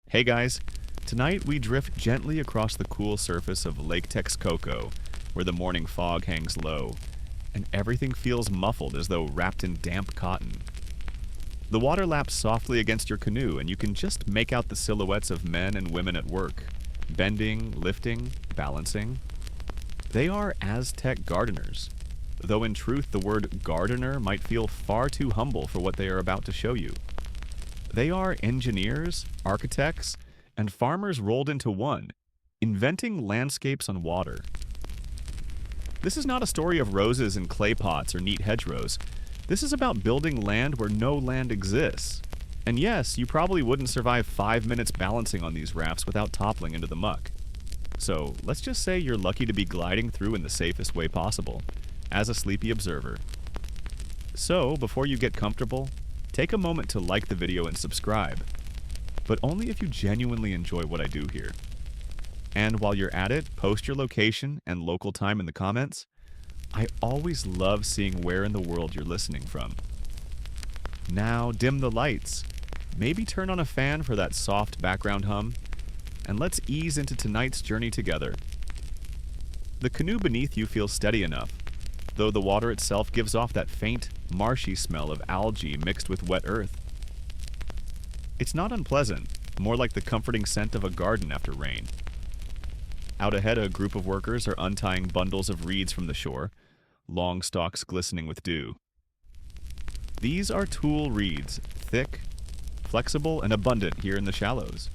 Hey guys, tonight we drift gently across the cool surface of Lake Texcoco, where the morning fog hangs low, and everything feels muffled as though wrapped in damp cotton. The water laps softly against your canoe, and you can just make out the silhouettes of men and women at work, bending, lifting, balancing. They are Aztec gardeners, though in truth the word gardener might feel far too humble for what they are about to show you. They are engineers, architects, and farmers rolled into one, inventing landscapes on water. This is not a story of roses and clay pots or neat hedgerows. This is about building land where no land exists. And yes, you probably wouldn't survive 5 minutes balancing on these rafts without toppling into the muck. So let's just say you're lucky to be gliding through in the safest way possible, as a sleepy observer. So, before you get comfortable, take a moment to like the video and subscribe, but only if you genuinely enjoy what I do here. And while you're at it, post your location and local time in the comments. I always love seeing where in the world you're listening from. Now, dim the lights, maybe turn on a fan for that soft background hum, and let's ease into tonight's journey together. The canoe beneath you feels steady enough, though the water itself gives off that faint, marshy smell of algae mixed with wet earth. It's not unpleasant, more like the comforting scent of a garden after rain. Out ahead, a group of workers are untying bundles of reeds from the shore, long stalks glistening with dew. These are tulle reeds, thick, flexible, and abundant here in the shallows.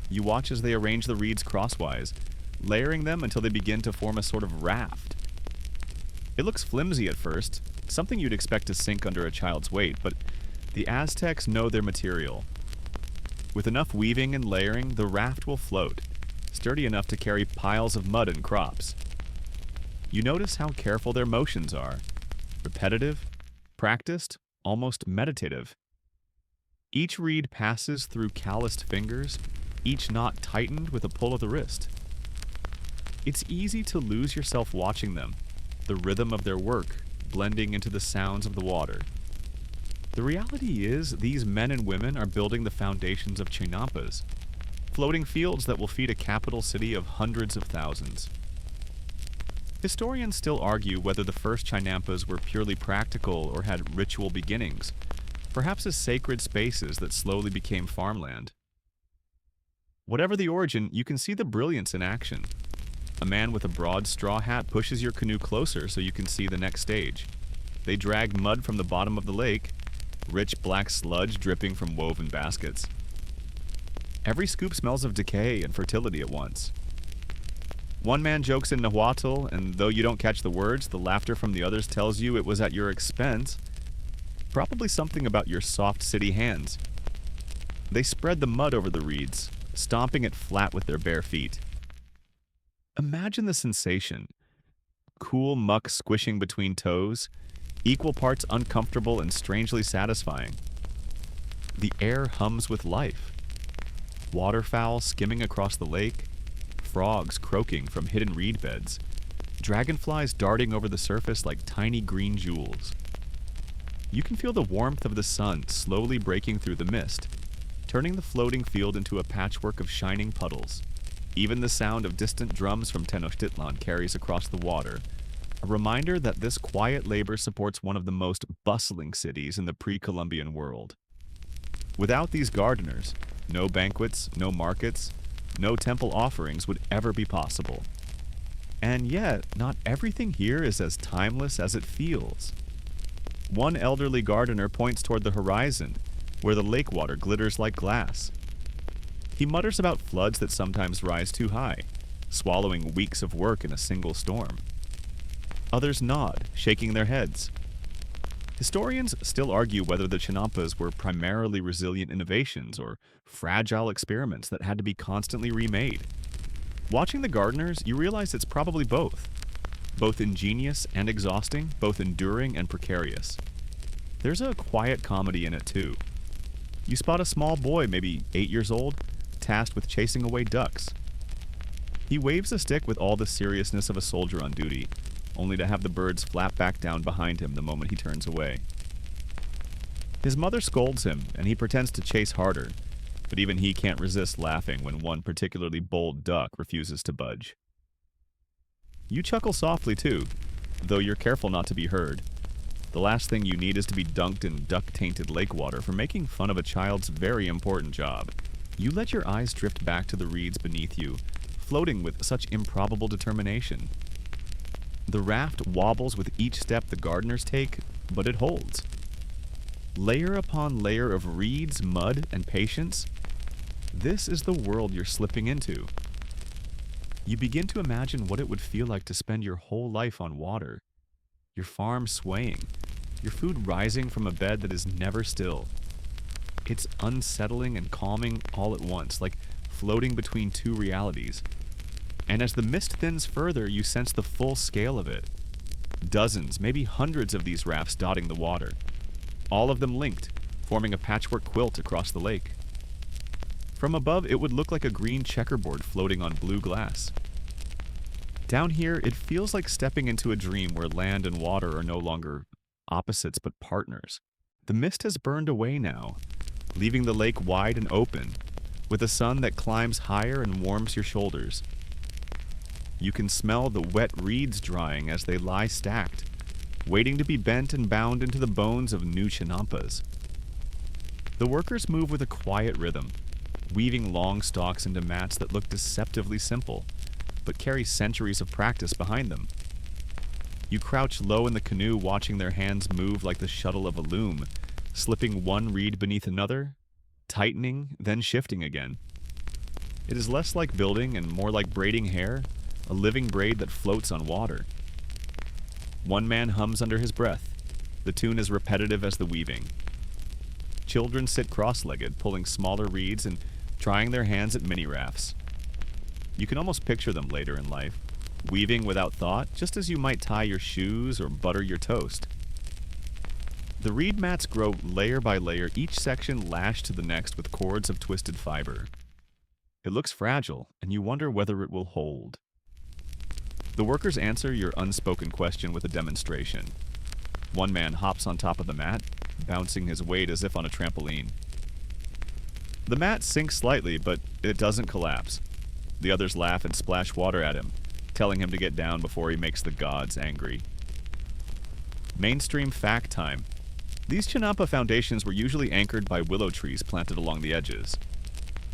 You watch as they arrange the reeds crosswise, layering them until they begin to form a sort of raft. It looks flimsy at first, something you'd expect to sink under a child's weight, but the Aztecs know their material. With enough weaving and layering, the raft will float, sturdy enough to carry piles of mud and crops. You notice how careful their motions are, repetitive, practiced, almost meditative. Each reed passes through calloused fingers, each knot tightened with a pull of the wrist. It's easy to lose yourself watching them, the rhythm of their work blending into the sounds of the water. The reality is, these men and women are building the foundations of chinampas, floating fields that will feed a capital city of hundreds of thousands. Historians still argue whether the first chinampas were purely practical or had ritual beginnings, perhaps as sacred spaces that slowly became farmland. Whatever the origin, you can see the brilliance in action. A man with a broad straw hat pushes your canoe closer so you can see the next stage. They drag mud from the bottom of the lake, rich black sludge dripping from woven baskets. Every scoop smells of decay and fertility at once. One man jokes in Nahuatl, and though you don't catch the words, the laughter from the others tells you it was at your expense. Probably something about your soft city hands. They spread the mud over the reeds, stomping it flat with their bare feet. Imagine the sensation. Cool muck squishing between toes, equal parts uncomfortable and strangely satisfying. The air hums with life. Waterfowl skimming across the lake, frogs croaking from hidden reed beds, dragonflies darting over the surface like tiny green jewels. You can feel the warmth of the sun slowly breaking through the mist, turning the floating field into a patchwork of shining puddles. Even the sound of distant drums from Tenochtitlan carries across the water, a reminder that this quiet labor supports one of the most bustling cities in the pre-Columbian world. Without these gardeners, no banquets, no markets, no temple offerings would ever be possible. And yet, not everything here is as timeless as it feels. One elderly gardener points toward the horizon, where the lake water glitters like glass. He mutters about floods that sometimes rise too high, swallowing weeks of work in a single storm. Others nod, shaking their heads. Historians still argue whether the chinampas were primarily resilient innovations or fragile experiments that had to be constantly remade. Watching the gardeners, you realize it's probably both. Both ingenious and exhausting, both enduring and precarious. There's a quiet comedy in it too. You spot a small boy, maybe 8 years old, tasked with chasing away ducks. He waves a stick with all the seriousness of a soldier on duty, only to have the birds flap back down behind him the moment he turns away. His mother scolds him, and he pretends to chase harder, but even he can't resist laughing when one particularly bold duck refuses to budge. You chuckle softly too, though you're careful not to be heard. The last thing you need is to be dunked in duck-tainted lake water for making fun of a child's very important job. You let your eyes drift back to the reeds beneath you, floating with such improbable determination. The raft wobbles with each step the gardeners take, but it holds. Layer upon layer of reeds, mud, and patience. This is the world you're slipping into. You begin to imagine what it would feel like to spend your whole life on water, your farm swaying, your food rising from a bed that is never still. It's unsettling and calming all at once, like floating between two realities. And as the mist thins further, you sense the full scale of it. Dozens, maybe hundreds of these rafts dotting the water, all of them linked, forming a patchwork quilt across the lake. From above, it would look like a green checkerboard floating on blue glass. Down here, it feels like stepping into a dream where land and water are no longer opposites but partners. The mist has burned away now, leaving the lake wide and open, with a sun that climbs higher and warms your shoulders. You can smell the wet reeds drying as they lie stacked, waiting to be bent and bound into the bones of new chinampas. The workers move with a quiet rhythm, weaving long stalks into mats that look deceptively simple, but carry centuries of practice behind them. You crouch low in the canoe, watching their hands move like the shuttle of a loom, slipping one reed beneath another, tightening, then shifting again. It is less like building and more like braiding hair, a living braid that floats on water. One man hums under his breath. The tune is repetitive as the weaving. Children sit cross-legged, pulling smaller reeds and trying their hands at mini rafts. You can almost picture them later in life, weaving without thought, just as you might tie your shoes or butter your toast. The reed mats grow layer by layer, each section lashed to the next with cords of twisted fiber. It looks fragile, and you wonder whether it will hold. The workers answer your unspoken question with a demonstration. One man hops on top of the mat, bouncing his weight as if on a trampoline. The mat sinks slightly, but it doesn't collapse. The others laugh and splash water at him, telling him to get down before he makes the gods angry. Mainstream fact time. These chinampa foundations were usually anchored by willow trees planted along the edges.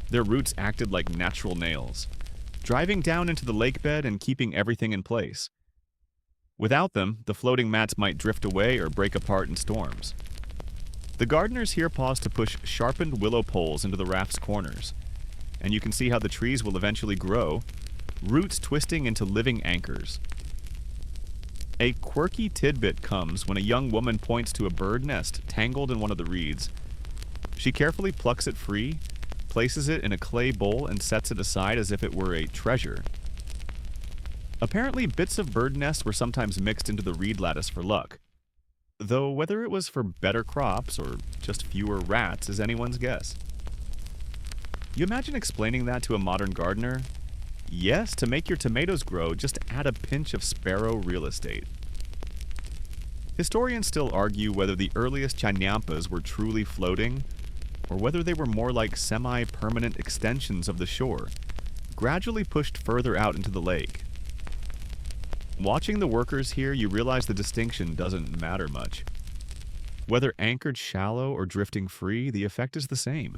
Their roots acted like natural nails, driving down into the lake bed and keeping everything in place. Without them, the floating mats might drift away or break apart in storms. The gardeners here pause to push sharpened willow poles into the raft's corners, and you can see how the trees will eventually grow, roots twisting into living anchors. A quirky tidbit comes when a young woman points to a bird nest tangled in one of the reeds. She carefully plucks it free, places it in a clay bowl, and sets it aside as if it were a treasure. Apparently, bits of bird nests were sometimes mixed into the reed lattice for luck, though whether it was for better crops or just fewer rats is anyone's guess. You imagine explaining that to a modern gardener? Yes, to make your tomatoes grow, just add a pinch of sparrow real estate. Historians still argue whether the earliest chinampas were truly floating, or whether they were more like semi-permanent extensions of the shore, gradually pushed further out into the lake. Watching the workers here, you realize the distinction doesn't matter much. Whether anchored shallow or drifting free, the effect is the same.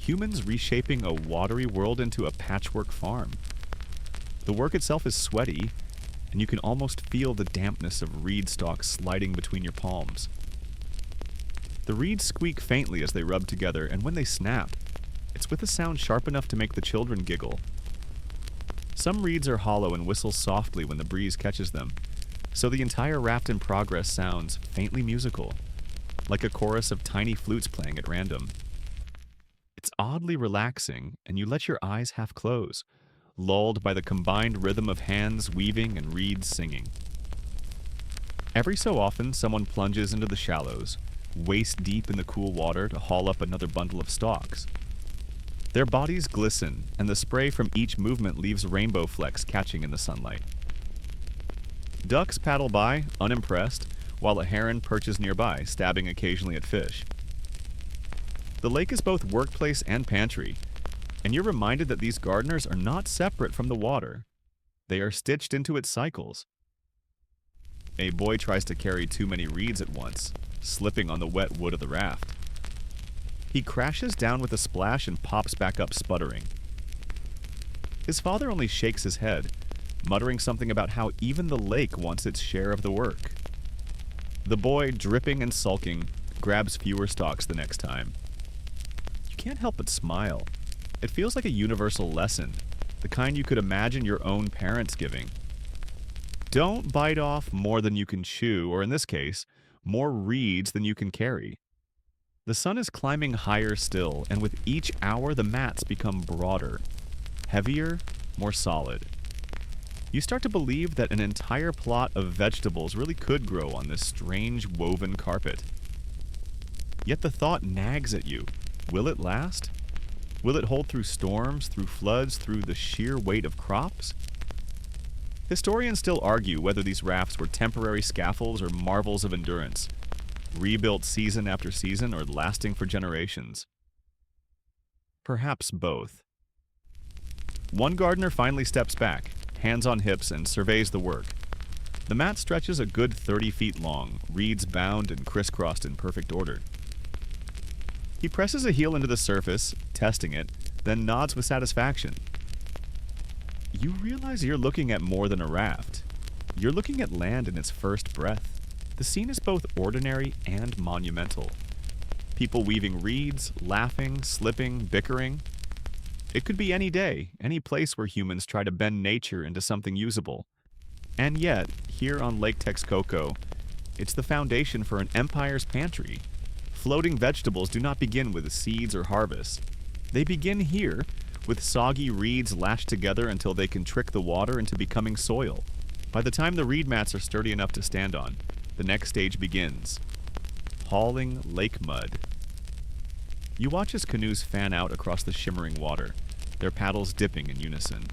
Humans reshaping a watery world into a patchwork farm. The work itself is sweaty, and you can almost feel the dampness of reed stalks sliding between your palms. The reeds squeak faintly as they rub together, and when they snap, it's with a sound sharp enough to make the children giggle. Some reeds are hollow and whistle softly when the breeze catches them, so the entire raft in progress sounds faintly musical, like a chorus of tiny flutes playing at random. It's oddly relaxing, and you let your eyes half close, lulled by the combined rhythm of hands weaving and reeds singing. Every so often, someone plunges into the shallows, waist deep in the cool water to haul up another bundle of stalks. Their bodies glisten, and the spray from each movement leaves rainbow flecks catching in the sunlight. Ducks paddle by, unimpressed, while a heron perches nearby, stabbing occasionally at fish. The lake is both workplace and pantry, and you're reminded that these gardeners are not separate from the water. They are stitched into its cycles. A boy tries to carry too many reeds at once, slipping on the wet wood of the raft. He crashes down with a splash and pops back up sputtering. His father only shakes his head, muttering something about how even the lake wants its share of the work. The boy, dripping and sulking, grabs fewer stalks the next time. You can't help but smile. It feels like a universal lesson, the kind you could imagine your own parents giving. Don't bite off more than you can chew, or in this case, more reeds than you can carry. The sun is climbing higher still, and with each hour the mats become broader, heavier, more solid. You start to believe that an entire plot of vegetables really could grow on this strange woven carpet. Yet the thought nags at you. Will it last? Will it hold through storms, through floods, through the sheer weight of crops? Historians still argue whether these rafts were temporary scaffolds or marvels of endurance, rebuilt season after season or lasting for generations. Perhaps both. One gardener finally steps back, hands on hips, and surveys the work. The mat stretches a good 30 feet long, reeds bound and crisscrossed in perfect order. He presses a heel into the surface, testing it, then nods with satisfaction. You realize you're looking at more than a raft. You're looking at land in its first breath. The scene is both ordinary and monumental. People weaving reeds, laughing, slipping, bickering. It could be any day, any place where humans try to bend nature into something usable. And yet, here on Lake Texcoco, it's the foundation for an empire's pantry. Floating vegetables do not begin with seeds or harvests. They begin here, with soggy reeds lashed together until they can trick the water into becoming soil. By the time the reed mats are sturdy enough to stand on, the next stage begins. Hauling lake mud. You watch as canoes fan out across the shimmering water, their paddles dipping in unison.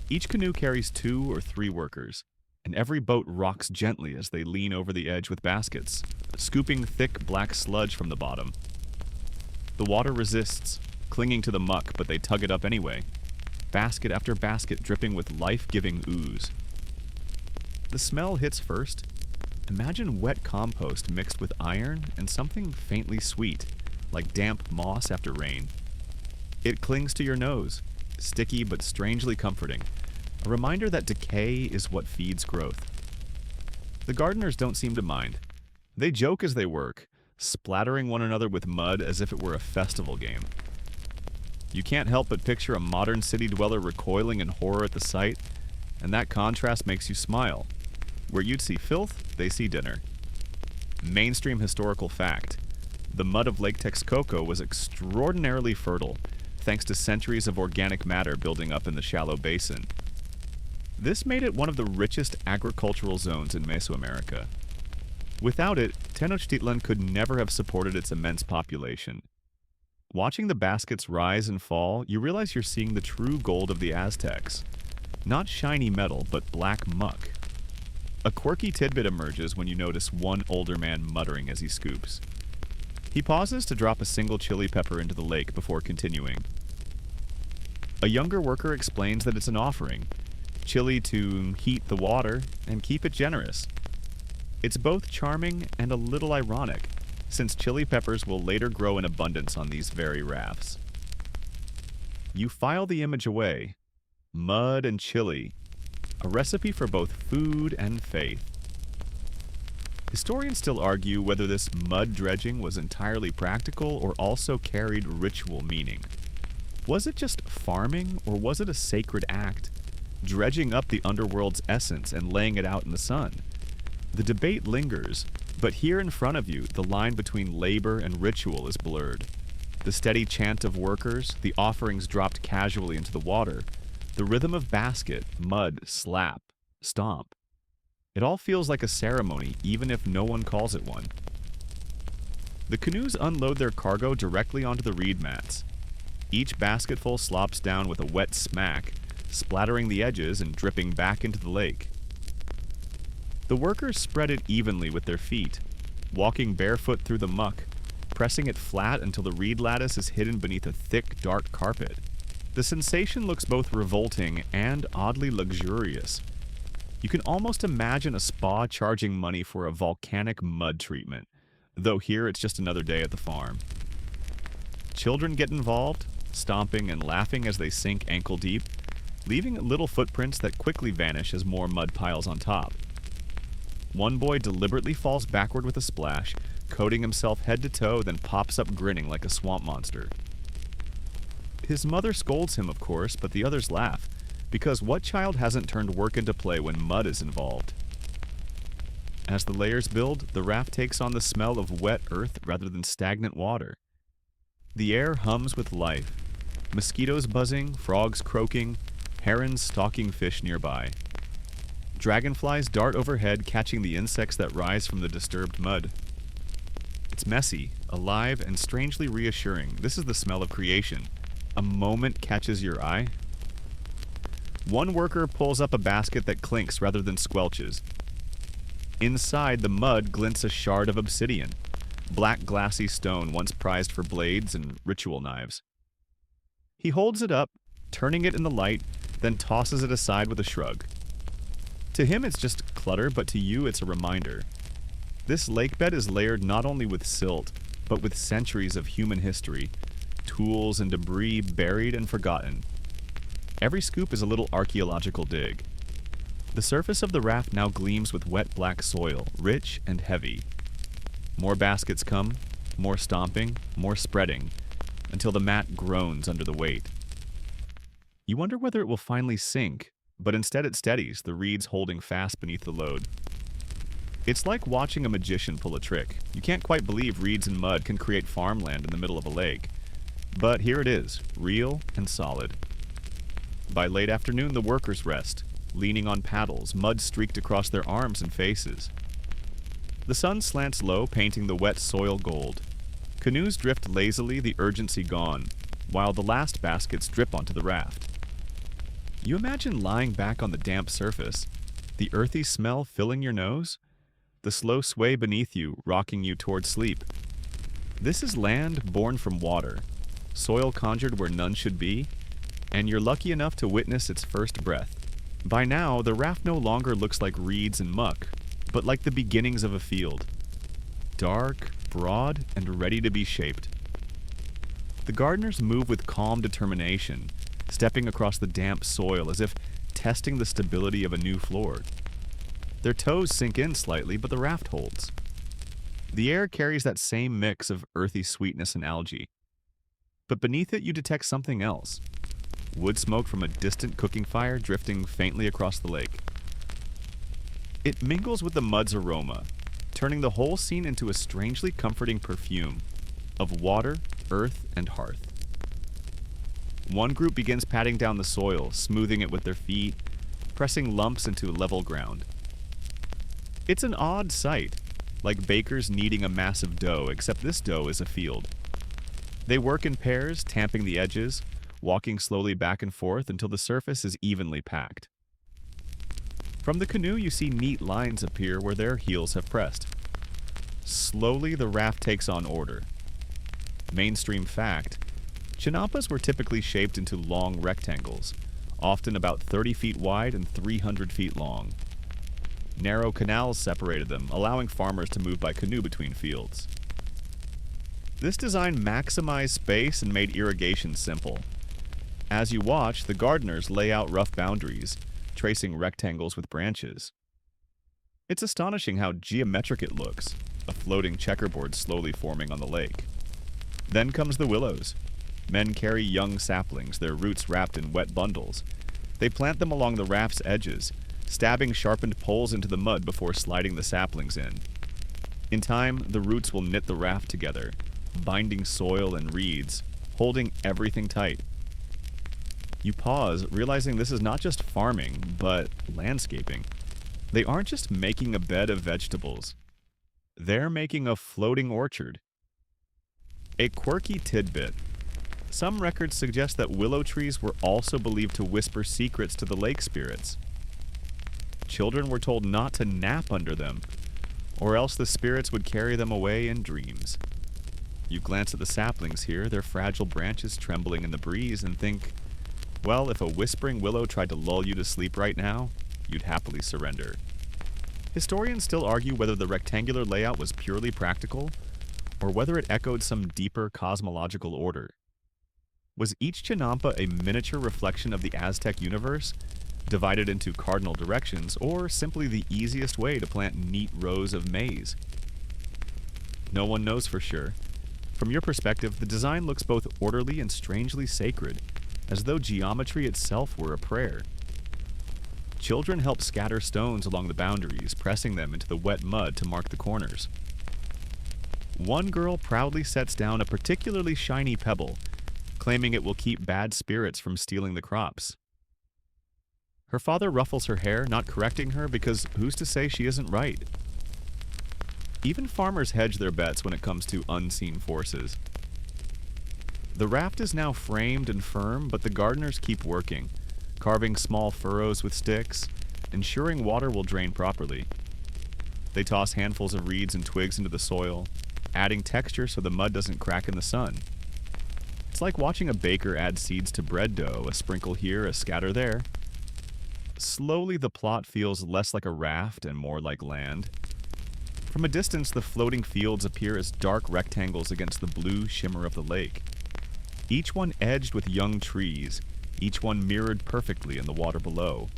Each canoe carries 2 or 3 workers, and every boat rocks gently as they lean over the edge with baskets, scooping thick black sludge from the bottom. The water resists, clinging to the muck, but they tug it up anyway, basket after basket dripping with life-giving ooze. The smell hits first. Imagine wet compost mixed with iron and something faintly sweet, like damp moss after rain. It clings to your nose, sticky but strangely comforting, a reminder that decay is what feeds growth. The gardeners don't seem to mind. They joke as they work, splattering one another with mud as if it were a festival game. You can't help but picture a modern city dweller recoiling in horror at the sight, and that contrast makes you smile. Where you'd see filth, they see dinner. Mainstream historical fact. The mud of Lake Texcoco was extraordinarily fertile, thanks to centuries of organic matter building up in the shallow basin. This made it one of the richest agricultural zones in Mesoamerica. Without it, Tenochtitlan could never have supported its immense population. Watching the baskets rise and fall, you realize you're seeing the true gold of the Aztecs. Not shiny metal, but black muck. A quirky tidbit emerges when you notice one older man muttering as he scoops. He pauses to drop a single chili pepper into the lake before continuing. A younger worker explains that it's an offering, chili to heat the water and keep it generous. It's both charming and a little ironic, since chili peppers will later grow in abundance on these very rafts. You file the image away. Mud and chili, a recipe for both food and faith. Historians still argue whether this mud dredging was entirely practical or also carried ritual meaning. Was it just farming, or was it a sacred act, dredging up the underworld's essence and laying it out in the sun? The debate lingers, but here in front of you, the line between labor and ritual is blurred. The steady chant of workers, the offerings dropped casually into the water, the rhythm of basket, mud, slap, stomp. It all feels like a ceremony, even if no one calls it one. The canoes unload their cargo directly onto the reed mats. Each basketful slops down with a wet smack, splattering the edges and dripping back into the lake. The workers spread it evenly with their feet, walking barefoot through the muck, pressing it flat until the reed lattice is hidden beneath a thick, dark carpet. The sensation looks both revolting and oddly luxurious. You can almost imagine a spa charging money for a volcanic mud treatment, though here it's just another day at the farm. Children get involved, stomping and laughing as they sink ankle deep, leaving little footprints that quickly vanish as more mud piles on top. One boy deliberately falls backward with a splash, coating himself head to toe, then pops up grinning like a swamp monster. His mother scolds him, of course, but the others laugh, because what child hasn't turned work into play when mud is involved? As the layers build, the raft takes on the smell of wet earth rather than stagnant water. The air hums with life, mosquitoes buzzing, frogs croaking, herons stalking fish nearby. Dragonflies dart overhead, catching the insects that rise from the disturbed mud. It's messy, alive, and strangely reassuring. This is the smell of creation. A moment catches your eye. One worker pulls up a basket that clinks rather than squelches. Inside, the mud glints a shard of obsidian, black glassy stone once prized for blades and ritual knives. He holds it up, turning it in the light, then tosses it aside with a shrug. To him it's just clutter, but to you it's a reminder. This lake bed is layered not only with silt, but with centuries of human history, tools and debris buried and forgotten. Every scoop is a little archaeological dig. The surface of the raft now gleams with wet black soil, rich and heavy. More baskets come, more stomping, more spreading, until the mat groans under the weight. You wonder whether it will finally sink, but instead it steadies, the reeds holding fast beneath the load. It's like watching a magician pull a trick. You can't quite believe reeds and mud can create farmland in the middle of a lake. But here it is, real and solid. By late afternoon, the workers rest, leaning on paddles, mud streaked across their arms and faces. The sun slants low, painting the wet soil gold. Canoes drift lazily, the urgency gone, while the last baskets drip onto the raft. You imagine lying back on the damp surface, the earthy smell filling your nose, the slow sway beneath you, rocking you toward sleep. This is land born from water, soil conjured where none should be, and you're lucky enough to witness its first breath. By now, the raft no longer looks like reeds and muck, but like the beginnings of a field. Dark, broad, and ready to be shaped. The gardeners move with calm determination, stepping across the damp soil as if testing the stability of a new floor. Their toes sink in slightly, but the raft holds. The air carries that same mix of earthy sweetness and algae. But beneath it, you detect something else. Wood smoke from a distant cooking fire drifting faintly across the lake. It mingles with the mud's aroma, turning the whole scene into a strangely comforting perfume of water, earth, and hearth. One group begins patting down the soil, smoothing it with their feet, pressing lumps into level ground. It's an odd sight, like bakers kneading a massive dough, except this dough is a field. They work in pairs, tamping the edges, walking slowly back and forth until the surface is evenly packed. From the canoe, you see neat lines appear where their heels have pressed. Slowly, the raft takes on order. Mainstream fact, Chinampas were typically shaped into long rectangles, often about 30 feet wide and 300 feet long. Narrow canals separated them, allowing farmers to move by canoe between fields. This design maximized space and made irrigation simple. As you watch, the gardeners lay out rough boundaries, tracing rectangles with branches. It's astonishing how geometric it looks, a floating checkerboard slowly forming on the lake. Then comes the willows. Men carry young saplings, their roots wrapped in wet bundles. They plant them along the raft's edges, stabbing sharpened poles into the mud before sliding the saplings in. In time, the roots will knit the raft together, binding soil and reeds, holding everything tight. You pause, realizing this is not just farming, but landscaping. They aren't just making a bed of vegetables. They're making a floating orchard. A quirky tidbit. Some records suggest that willow trees were also believed to whisper secrets to the lake spirits. Children were told not to nap under them, or else the spirits would carry them away in dreams. You glance at the saplings here, their fragile branches trembling in the breeze, and think, well, if a whispering willow tried to lull you to sleep right now, you'd happily surrender. Historians still argue whether the rectangular layout was purely practical, or whether it echoed some deeper cosmological order. Was each chinampa a miniature reflection of the Aztec universe, divided into cardinal directions, or simply the easiest way to plant neat rows of maize? No one knows for sure. From your perspective, the design looks both orderly and strangely sacred, as though geometry itself were a prayer. Children help scatter stones along the boundaries, pressing them into the wet mud to mark the corners. One girl proudly sets down a particularly shiny pebble, claiming it will keep bad spirits from stealing the crops. Her father ruffles her hair, not correcting her because who's to say she isn't right? Even farmers hedge their bets when it comes to unseen forces. The raft is now framed and firm, but the gardeners keep working, carving small furrows with sticks, ensuring water will drain properly. They toss handfuls of reeds and twigs into the soil, adding texture so the mud doesn't crack in the sun. It's like watching a baker add seeds to bread dough, a sprinkle here, a scatter there. Slowly, the plot feels less like a raft and more like land. From a distance, the floating fields appear as dark rectangles against the blue shimmer of the lake. Each one edged with young trees, each one mirrored perfectly in the water below.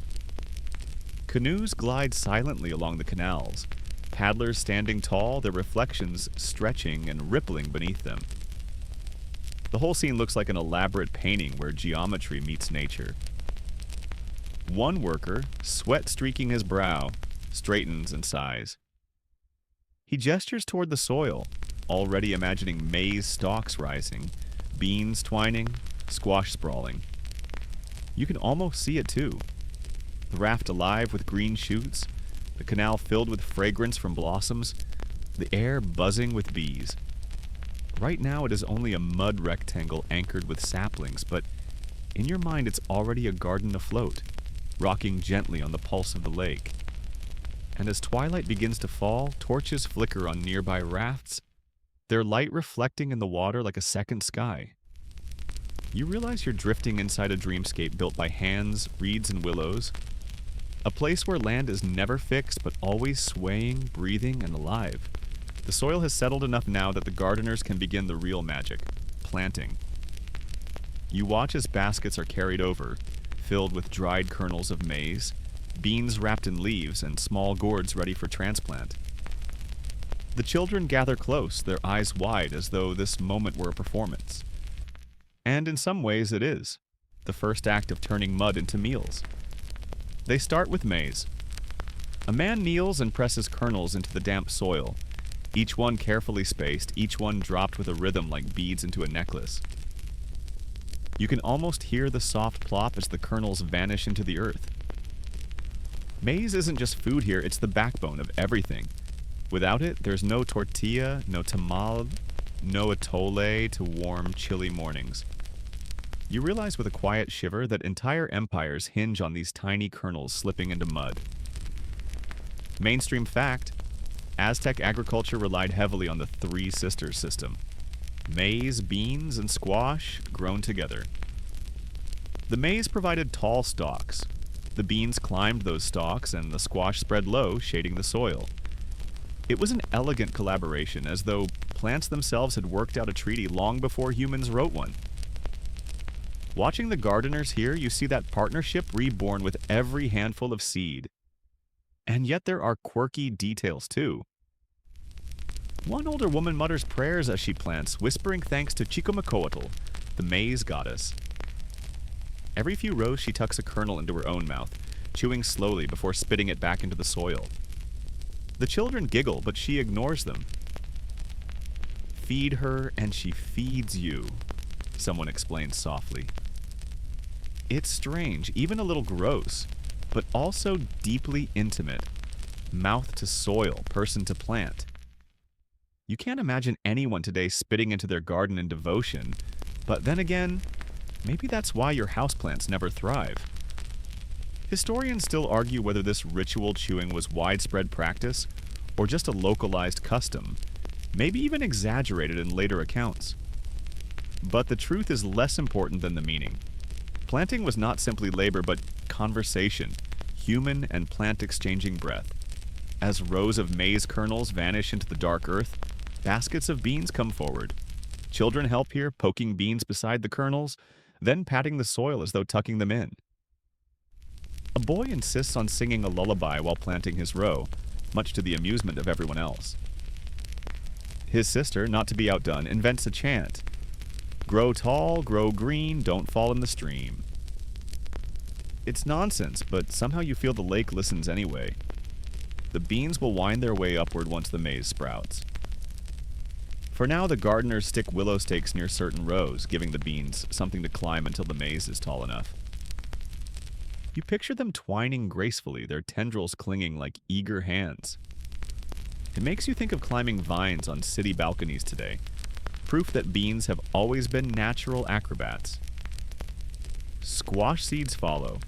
Canoes glide silently along the canals, paddlers standing tall, their reflections stretching and rippling beneath them. The whole scene looks like an elaborate painting where geometry meets nature. One worker, sweat streaking his brow, straightens and sighs. He gestures toward the soil, already imagining maize stalks rising, beans twining, squash sprawling. You can almost see it too. The raft alive with green shoots, the canal filled with fragrance from blossoms, the air buzzing with bees. Right now it is only a mud rectangle anchored with saplings, but in your mind it's already a garden afloat, rocking gently on the pulse of the lake. And as twilight begins to fall, torches flicker on nearby rafts, their light reflecting in the water like a second sky. You realize you're drifting inside a dreamscape built by hands, reeds, and willows. A place where land is never fixed but always swaying, breathing, and alive. The soil has settled enough now that the gardeners can begin the real magic, planting. You watch as baskets are carried over, filled with dried kernels of maize, beans wrapped in leaves, and small gourds ready for transplant. The children gather close, their eyes wide as though this moment were a performance. And in some ways it is, the first act of turning mud into meals. They start with maize. A man kneels and presses kernels into the damp soil, each one carefully spaced, each one dropped with a rhythm like beads into a necklace. You can almost hear the soft plop as the kernels vanish into the earth. Maize isn't just food here, it's the backbone of everything. Without it, there's no tortilla, no tamal, no atole to warm, chilly mornings. You realize with a quiet shiver that entire empires hinge on these tiny kernels slipping into mud. Mainstream fact, Aztec agriculture relied heavily on the Three Sisters system. Maize, beans, and squash grown together. The maize provided tall stalks. The beans climbed those stalks, and the squash spread low, shading the soil. It was an elegant collaboration, as though plants themselves had worked out a treaty long before humans wrote one. Watching the gardeners here, you see that partnership reborn with every handful of seed. And yet there are quirky details too. One older woman mutters prayers as she plants, whispering thanks to Chicomacoatl, the maize goddess. Every few rows she tucks a kernel into her own mouth, chewing slowly before spitting it back into the soil. The children giggle, but she ignores them. Feed her and she feeds you, someone explains softly. It's strange, even a little gross, but also deeply intimate. Mouth to soil, person to plant. You can't imagine anyone today spitting into their garden in devotion, but then again, maybe that's why your houseplants never thrive. Historians still argue whether this ritual chewing was widespread practice or just a localized custom, maybe even exaggerated in later accounts. But the truth is less important than the meaning. Planting was not simply labor, but conversation, human and plant exchanging breath. As rows of maize kernels vanish into the dark earth, baskets of beans come forward. Children help here, poking beans beside the kernels, then patting the soil as though tucking them in. A boy insists on singing a lullaby while planting his row, much to the amusement of everyone else. His sister, not to be outdone, invents a chant. Grow tall, grow green, don't fall in the stream. It's nonsense, but somehow you feel the lake listens anyway. The beans will wind their way upward once the maize sprouts. For now, the gardeners stick willow stakes near certain rows, giving the beans something to climb until the maize is tall enough. You picture them twining gracefully, their tendrils clinging like eager hands. It makes you think of climbing vines on city balconies today, proof that beans have always been natural acrobats. Squash seeds follow.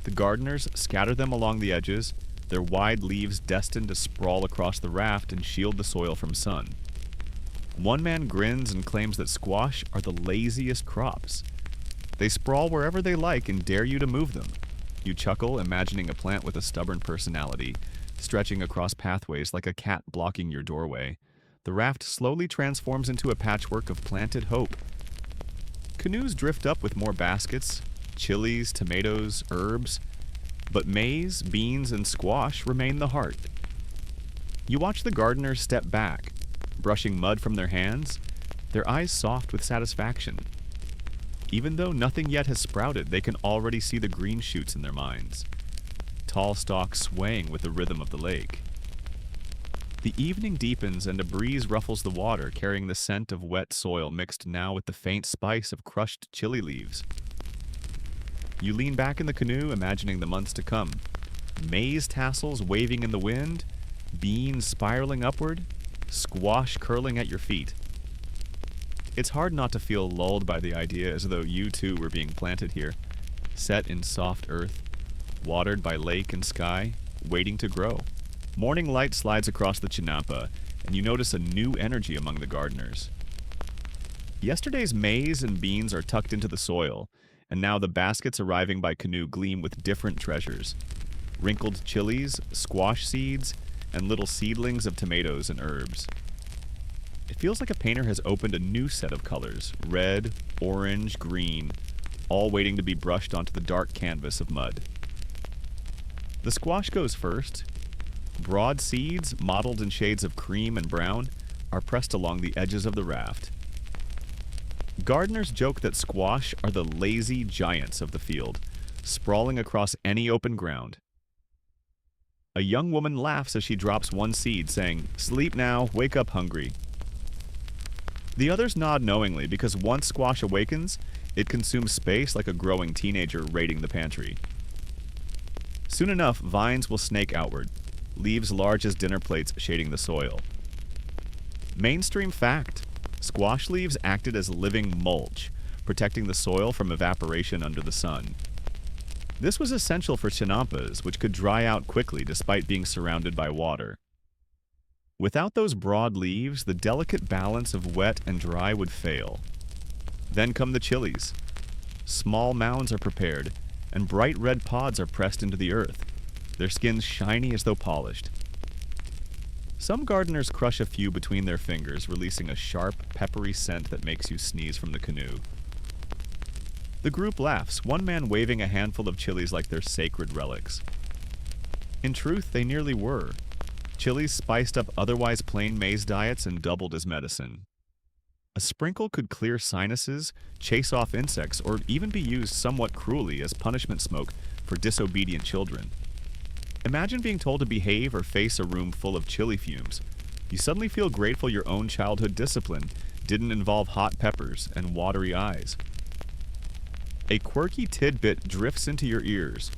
The gardeners scatter them along the edges, their wide leaves destined to sprawl across the raft and shield the soil from sun. One man grins and claims that squash are the laziest crops. They sprawl wherever they like and dare you to move them. You chuckle, imagining a plant with a stubborn personality, stretching across pathways like a cat blocking your doorway. The raft slowly transforms into a patchwork of planted hope. Canoes drift up with more baskets, chilies, tomatoes, herbs, but maize, beans, and squash remain the heart. You watch the gardeners step back, brushing mud from their hands, their eyes soft with satisfaction. Even though nothing yet has sprouted, they can already see the green shoots in their minds, tall stalks swaying with the rhythm of the lake. The evening deepens and a breeze ruffles the water, carrying the scent of wet soil mixed now with the faint spice of crushed chili leaves. You lean back in the canoe, imagining the months to come. Maize tassels waving in the wind, beans spiraling upward, squash curling at your feet. It's hard not to feel lulled by the idea, as though you too were being planted here, set in soft earth, watered by lake and sky, waiting to grow. Morning light slides across the Chinampa, and you notice a new energy among the gardeners. Yesterday's maize and beans are tucked into the soil, and now the baskets arriving by canoe gleam with different treasures. Wrinkled chilies, squash seeds, and little seedlings of tomatoes and herbs. It feels like a painter has opened a new set of colors, red, orange, green, all waiting to be brushed onto the dark canvas of mud. The squash goes first. Broad seeds, mottled in shades of cream and brown, are pressed along the edges of the raft. Gardeners joke that squash are the lazy giants of the field, sprawling across any open ground. A young woman laughs as she drops one seed, saying, "Sleep now, wake up hungry." The others nod knowingly because once squash awakens, it consumes space like a growing teenager raiding the pantry. Soon enough, vines will snake outward, leaves large as dinner plates shading the soil. Mainstream fact: squash leaves acted as living mulch, protecting the soil from evaporation under the sun. This was essential for chinampas, which could dry out quickly despite being surrounded by water. Without those broad leaves, the delicate balance of wet and dry would fail. Then come the chilies. Small mounds are prepared, and bright red pods are pressed into the earth, their skins shiny as though polished. Some gardeners crush a few between their fingers, releasing a sharp, peppery scent that makes you sneeze from the canoe. The group laughs, one man waving a handful of chilies like they're sacred relics. In truth, they nearly were. Chilies spiced up otherwise plain maize diets and doubled as medicine. A sprinkle could clear sinuses, chase off insects, or even be used somewhat cruelly as punishment smoke for disobedient children. Imagine being told to behave or face a room full of chili fumes. You suddenly feel grateful your own childhood discipline didn't involve hot peppers and watery eyes. A quirky tidbit drifts into your ears.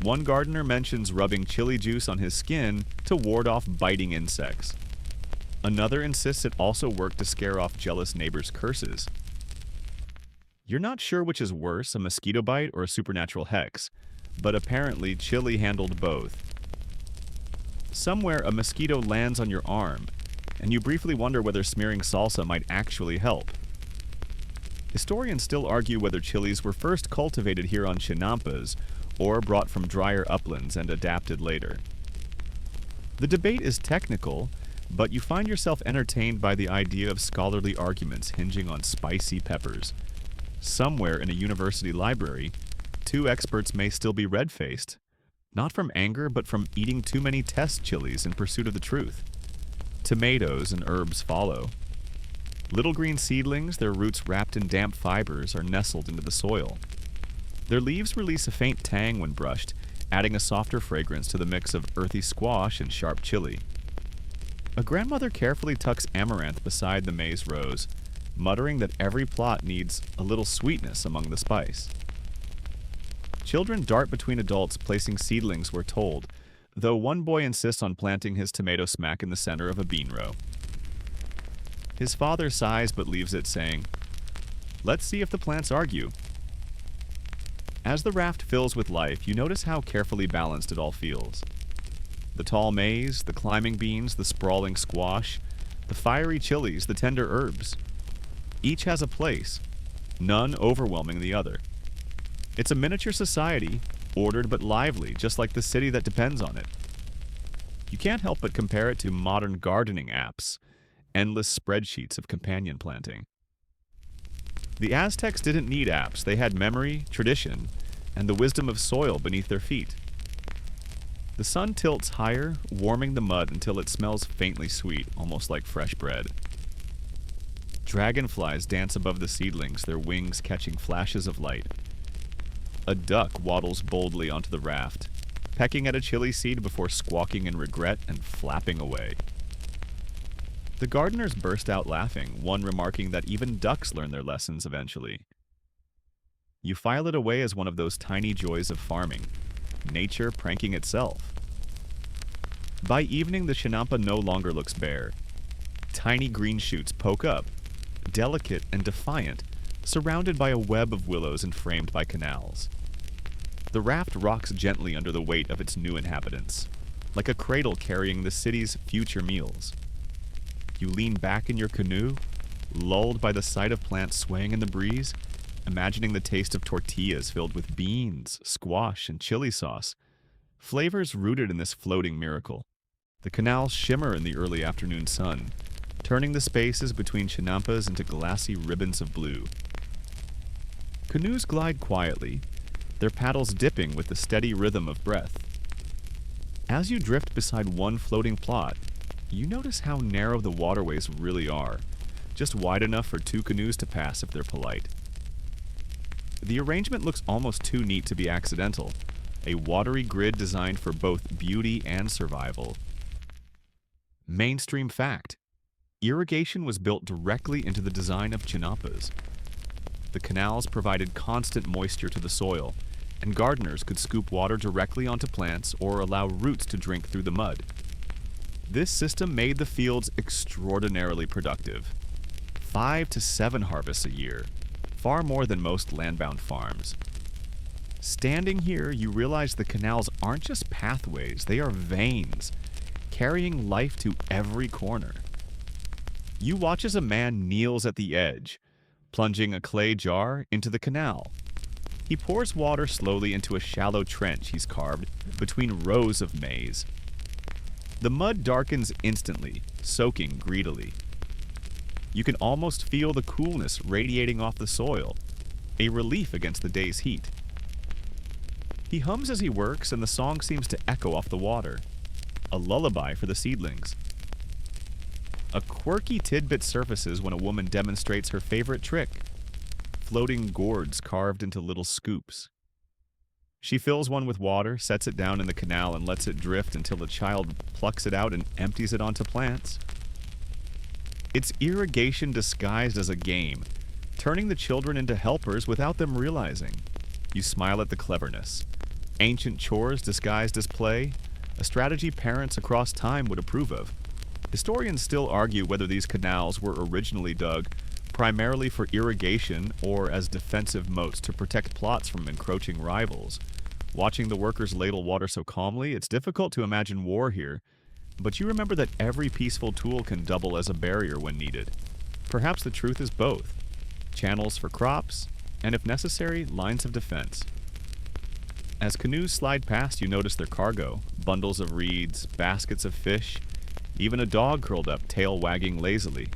One gardener mentions rubbing chili juice on his skin to ward off biting insects. Another insists it also worked to scare off jealous neighbors' curses. You're not sure which is worse, a mosquito bite or a supernatural hex, but apparently chili handled both. Somewhere a mosquito lands on your arm, and you briefly wonder whether smearing salsa might actually help. Historians still argue whether chilies were first cultivated here on Chinampas or brought from drier uplands and adapted later. The debate is technical, but you find yourself entertained by the idea of scholarly arguments hinging on spicy peppers. Somewhere in a university library, two experts may still be red-faced, not from anger but from eating too many test chilies in pursuit of the truth. Tomatoes and herbs follow. Little green seedlings, their roots wrapped in damp fibers, are nestled into the soil. Their leaves release a faint tang when brushed, adding a softer fragrance to the mix of earthy squash and sharp chili. A grandmother carefully tucks amaranth beside the maize rows, muttering that every plot needs a little sweetness among the spice. Children dart between adults placing seedlings, we're told, though one boy insists on planting his tomato smack in the center of a bean row. His father sighs but leaves it, saying, "Let's see if the plants argue." As the raft fills with life, you notice how carefully balanced it all feels. The tall maize, the climbing beans, the sprawling squash, the fiery chilies, the tender herbs. Each has a place, none overwhelming the other. It's a miniature society, ordered but lively, just like the city that depends on it. You can't help but compare it to modern gardening apps, endless spreadsheets of companion planting. The Aztecs didn't need apps. They had memory, tradition, and the wisdom of soil beneath their feet. The sun tilts higher, warming the mud until it smells faintly sweet, almost like fresh bread. Dragonflies dance above the seedlings, their wings catching flashes of light. A duck waddles boldly onto the raft, pecking at a chili seed before squawking in regret and flapping away. The gardeners burst out laughing, one remarking that even ducks learn their lessons eventually. You file it away as one of those tiny joys of farming, nature pranking itself. By evening, the Chinampa no longer looks bare. Tiny green shoots poke up, delicate and defiant, surrounded by a web of willows and framed by canals. The raft rocks gently under the weight of its new inhabitants, like a cradle carrying the city's future meals. You lean back in your canoe, lulled by the sight of plants swaying in the breeze, imagining the taste of tortillas filled with beans, squash, and chili sauce, flavors rooted in this floating miracle. The canals shimmer in the early afternoon sun, turning the spaces between Chinampas into glassy ribbons of blue. Canoes glide quietly, their paddles dipping with the steady rhythm of breath. As you drift beside one floating plot, you notice how narrow the waterways really are, just wide enough for two canoes to pass if they're polite. The arrangement looks almost too neat to be accidental, a watery grid designed for both beauty and survival. Mainstream fact: irrigation was built directly into the design of Chinampas. The canals provided constant moisture to the soil, and gardeners could scoop water directly onto plants or allow roots to drink through the mud. This system made the fields extraordinarily productive. 5 to 7 harvests a year, far more than most landbound farms. Standing here, you realize the canals aren't just pathways, they are veins, carrying life to every corner. You watch as a man kneels at the edge, plunging a clay jar into the canal. He pours water slowly into a shallow trench he's carved between rows of maize. The mud darkens instantly, soaking greedily. You can almost feel the coolness radiating off the soil, a relief against the day's heat. He hums as he works, and the song seems to echo off the water, a lullaby for the seedlings. A quirky tidbit surfaces when a woman demonstrates her favorite trick, floating gourds carved into little scoops. She fills one with water, sets it down in the canal, and lets it drift until a child plucks it out and empties it onto plants. It's irrigation disguised as a game, turning the children into helpers without them realizing. You smile at the cleverness. Ancient chores disguised as play, a strategy parents across time would approve of. Historians still argue whether these canals were originally dug primarily for irrigation or as defensive moats to protect plots from encroaching rivals. Watching the workers ladle water so calmly, it's difficult to imagine war here, But you remember that every peaceful tool can double as a barrier when needed. Perhaps the truth is both: channels for crops, and if necessary, lines of defense. As canoes slide past, you notice their cargo: bundles of reeds, baskets of fish, even a dog curled up, tail wagging lazily.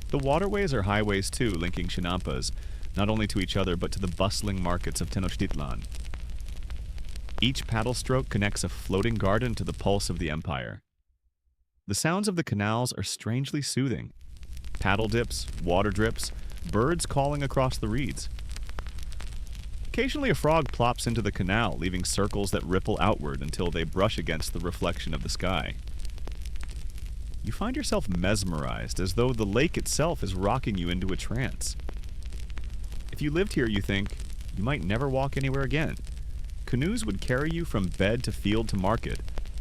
The waterways are highways too, linking Chinampas, not only to each other but to the bustling markets of Tenochtitlan. Each paddle stroke connects a floating garden to the pulse of the empire. The sounds of the canals are strangely soothing: paddle dips, water drips, birds calling across the reeds. Occasionally a frog plops into the canal, leaving circles that ripple outward until they brush against the reflection of the sky. You find yourself mesmerized, as though the lake itself is rocking you into a trance. If you lived here, you think, you might never walk anywhere again. Canoes would carry you from bed to field to market,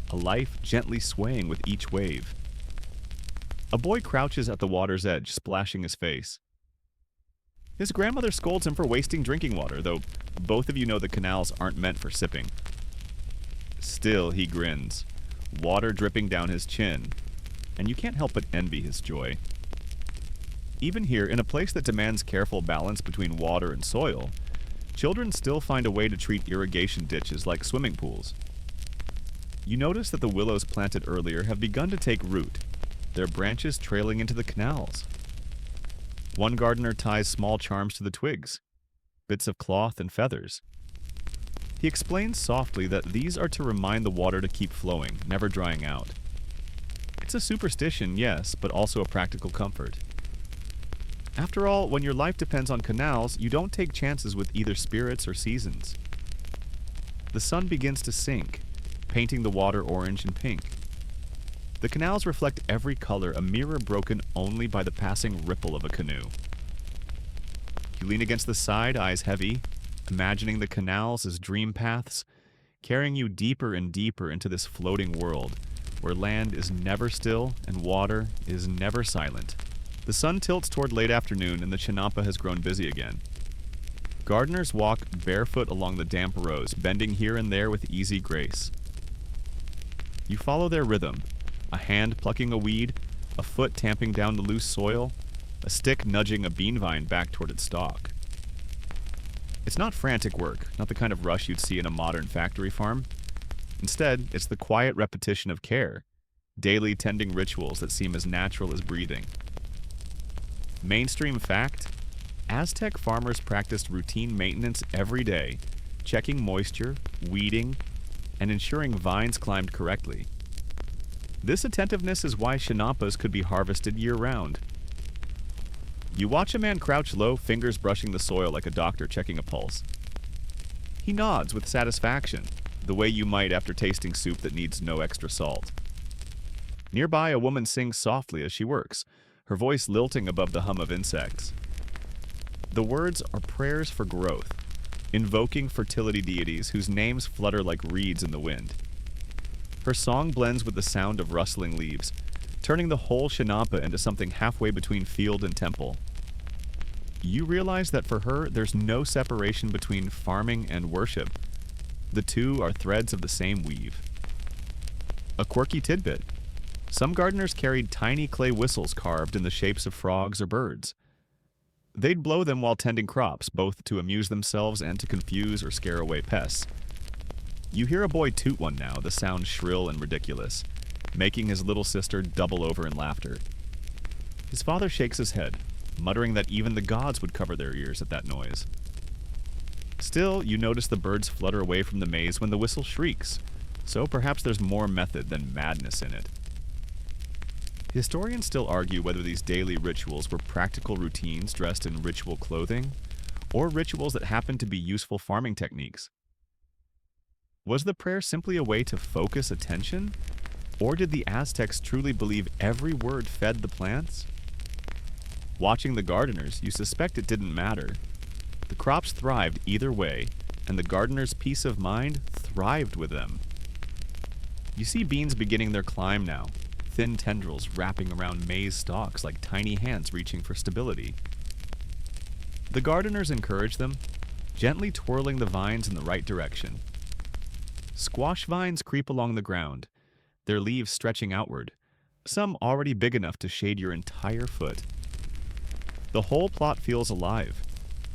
a life gently swaying with each wave. A boy crouches at the water's edge, splashing his face. His grandmother scolds him for wasting drinking water, though both of you know the canals aren't meant for sipping. Still, he grins, water dripping down his chin, and you can't help but envy his joy. Even here, in a place that demands careful balance between water and soil, children still find a way to treat irrigation ditches like swimming pools. You notice that the willows planted earlier have begun to take root, their branches trailing into the canals. One gardener ties small charms to the twigs, bits of cloth and feathers. He explains softly that these are to remind the water to keep flowing, never drying out. It's a superstition, yes, but also a practical comfort. After all, when your life depends on canals, you don't take chances with either spirits or seasons. The sun begins to sink, painting the water orange and pink. The canals reflect every color, a mirror broken only by the passing ripple of a canoe. You lean against the side, eyes heavy, imagining the canals as dream paths, carrying you deeper and deeper into this floating world, where land is never still and water is never silent. The sun tilts toward late afternoon and the Chinampa has grown busy again. Gardeners walk barefoot along the damp rows, bending here and there with easy grace. You follow their rhythm, a hand plucking a weed, a foot tamping down the loose soil, a stick nudging a bean vine back toward its stalk. It's not frantic work, not the kind of rush you'd see in a modern factory farm. Instead, it's the quiet repetition of care, daily tending rituals that seem as natural as breathing. Mainstream fact: Aztec farmers practiced routine maintenance every day, checking moisture, weeding, and ensuring vines climbed correctly. This attentiveness is why Chinampas could be harvested year-round. You watch a man crouch low, fingers brushing the soil like a doctor checking a pulse. He nods with satisfaction, the way you might after tasting soup that needs no extra salt. Nearby, a woman sings softly as she works, her voice lilting above the hum of insects. The words are prayers for growth, invoking fertility deities whose names flutter like reeds in the wind. Her song blends with the sound of rustling leaves, turning the whole Chinampa into something halfway between field and temple. You realize that for her, there's no separation between farming and worship. The two are threads of the same weave. A quirky tidbit: some gardeners carried tiny clay whistles carved in the shapes of frogs or birds. They'd blow them while tending crops, both to amuse themselves and to confuse or scare away pests. You hear a boy toot one now, the sound shrill and ridiculous, making his little sister double over in laughter. His father shakes his head, muttering that even the gods would cover their ears at that noise. Still, you notice the birds flutter away from the maze when the whistle shrieks, so perhaps there's more method than madness in it. Historians still argue whether these daily rituals were practical routines dressed in ritual clothing, or rituals that happened to be useful farming techniques. Was the prayer simply a way to focus attention? Or did the Aztecs truly believe every word fed the plants? Watching the gardeners, you suspect it didn't matter. The crops thrived either way, and the gardener's peace of mind thrived with them. You see beans beginning their climb now, thin tendrils wrapping around maize stalks like tiny hands reaching for stability. The gardeners encourage them, gently twirling the vines in the right direction. Squash vines creep along the ground, their leaves stretching outward, some already big enough to shade your entire foot. The whole plot feels alive,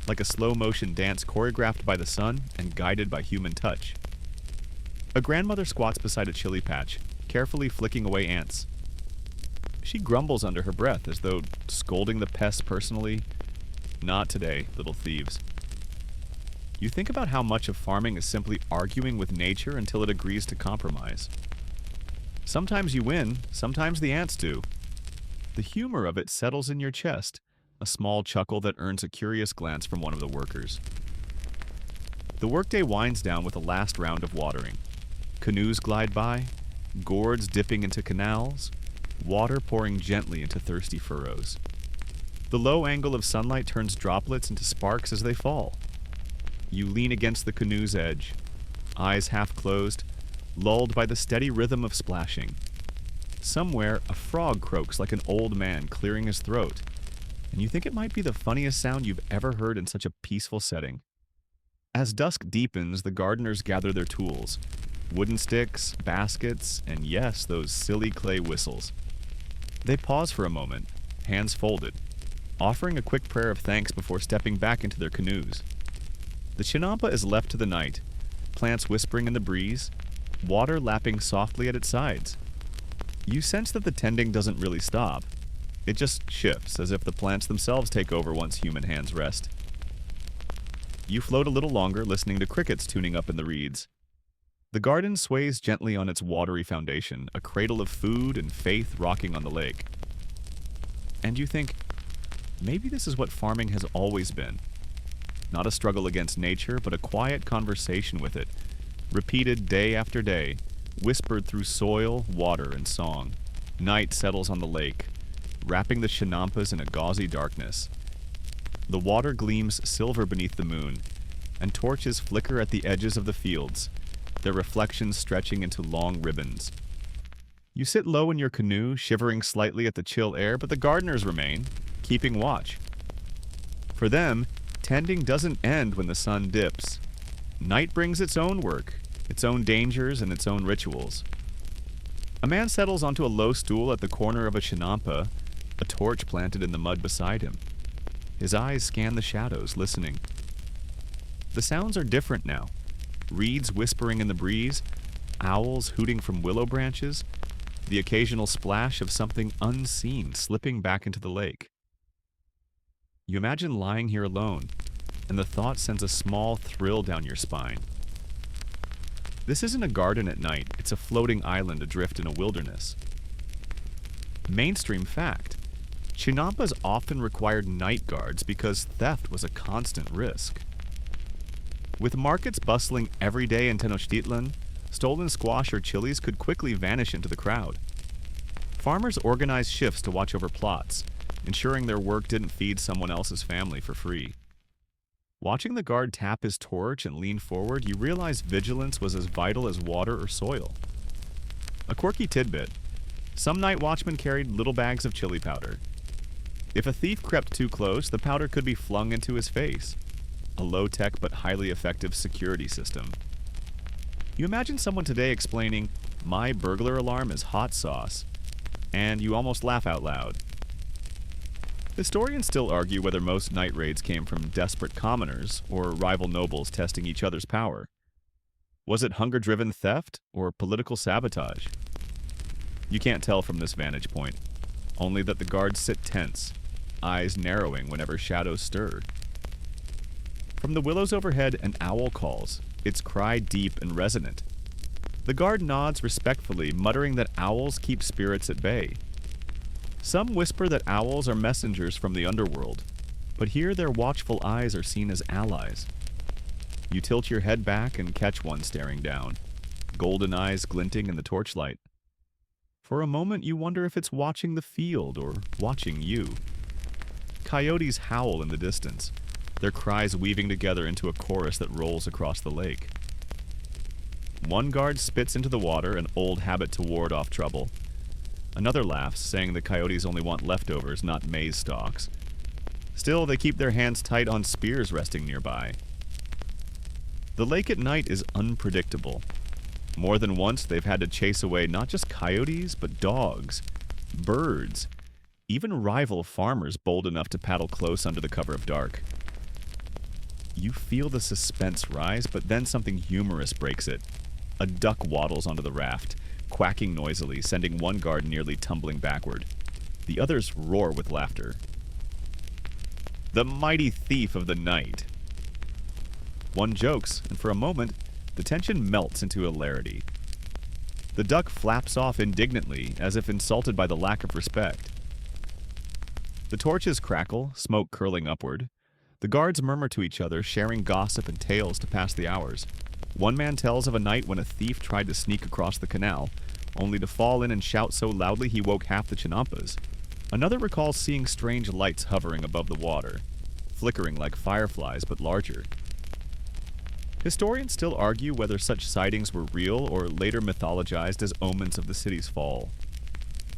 like a slow-motion dance choreographed by the sun and guided by human touch. A grandmother squats beside a chili patch, carefully flicking away ants. She grumbles under her breath as though scolding the pests personally. Not today, little thieves. You think about how much of farming is simply arguing with nature until it agrees to compromise. Sometimes you win, sometimes the ants do. The humor of it settles in your chest, a small chuckle that earns a curious glance from one of the workers. The workday winds down with a last round of watering. Canoes glide by, gourds dipping into canals, water pouring gently into thirsty furrows. The low angle of sunlight turns droplets into sparks as they fall. You lean against the canoe's edge, eyes half closed, lulled by the steady rhythm of splashing. Somewhere, a frog croaks like an old man clearing his throat, and you think it might be the funniest sound you've ever heard in such a peaceful setting. As dusk deepens, the gardeners gather their tools, wooden sticks, baskets, and yes, those silly clay whistles. They pause for a moment, hands folded, offering a quick prayer of thanks before stepping back into their canoes. The chinampa is left to the night, plants whispering in the breeze, water lapping softly at its sides. You sense that the tending doesn't really stop. It just shifts, as if the plants themselves take over once human hands rest. You float a little longer, listening to crickets tuning up in the reeds. The garden sways gently on its watery foundation, a cradle of food and faith rocking on the lake. And you think, maybe this is what farming has always been. Not a struggle against nature, but a quiet conversation with it, repeated day after day, whispered through soil, water, and song. Night settles on the lake, wrapping the chinampas in a gauzy darkness. The water gleams silver beneath the moon, and torches flicker at the edges of the fields, their reflections stretching into long ribbons. You sit low in your canoe, shivering slightly at the chill air, but the gardeners remain, keeping watch. For them, tending doesn't end when the sun dips. Night brings its own work, its own dangers, and its own rituals. A man settles onto a low stool at the corner of a chinampa, a torch planted in the mud beside him. His eyes scan the shadows, listening. The sounds are different now. Reeds whispering in the breeze, owls hooting from willow branches, the occasional splash of something unseen slipping back into the lake. You imagine lying here alone, and the thought sends a small thrill down your spine. This isn't a garden at night, it's a floating island adrift in a wilderness. Mainstream fact: chinampas often required night guards because theft was a constant risk. With markets bustling every day in Tenochtitlan, stolen squash or chilies could quickly vanish into the crowd. Farmers organized shifts to watch over plots, ensuring their work didn't feed someone else's family for free. Watching the guard tap his torch and lean forward, you realize vigilance was as vital as water or soil. A quirky tidbit: some night watchmen carried little bags of chili powder. If a thief crept too close, the powder could be flung into his face. A low-tech but highly effective security system. You imagine someone today explaining, "My burglar alarm is hot sauce," and you almost laugh out loud. Historians still argue whether most night raids came from desperate commoners or rival nobles testing each other's power. Was it hunger-driven theft or political sabotage? You can't tell from this vantage point, only that the guards sit tense, eyes narrowing whenever shadows stir. From the willows overhead, an owl calls, its cry deep and resonant. The guard nods respectfully, muttering that owls keep spirits at bay. Some whisper that owls are messengers from the underworld, but here their watchful eyes are seen as allies. You tilt your head back and catch one staring down, golden eyes glinting in the torchlight. For a moment you wonder if it's watching the field or watching you. Coyotes howl in the distance, their cries weaving together into a chorus that rolls across the lake. One guard spits into the water, an old habit to ward off trouble. Another laughs, saying the coyotes only want leftovers, not maize stalks. Still, they keep their hands tight on spears resting nearby. The lake at night is unpredictable. More than once, they've had to chase away not just coyotes, but dogs, birds, even rival farmers bold enough to paddle close under the cover of dark. You feel the suspense rise, but then something humorous breaks it. A duck waddles onto the raft, quacking noisily, sending one guard nearly tumbling backward. The others roar with laughter. The mighty thief of the night. One jokes, and for a moment, the tension melts into hilarity. The duck flaps off indignantly, as if insulted by the lack of respect. The torches crackle, smoke curling upward. The guards murmur to each other, sharing gossip and tales to pass the hours. One man tells of a night when a thief tried to sneak across the canal, only to fall in and shout so loudly he woke half the Chinampas. Another recalls seeing strange lights hovering above the water, flickering like fireflies but larger. Historians still argue whether such sightings were real or later mythologized as omens of the city's fall.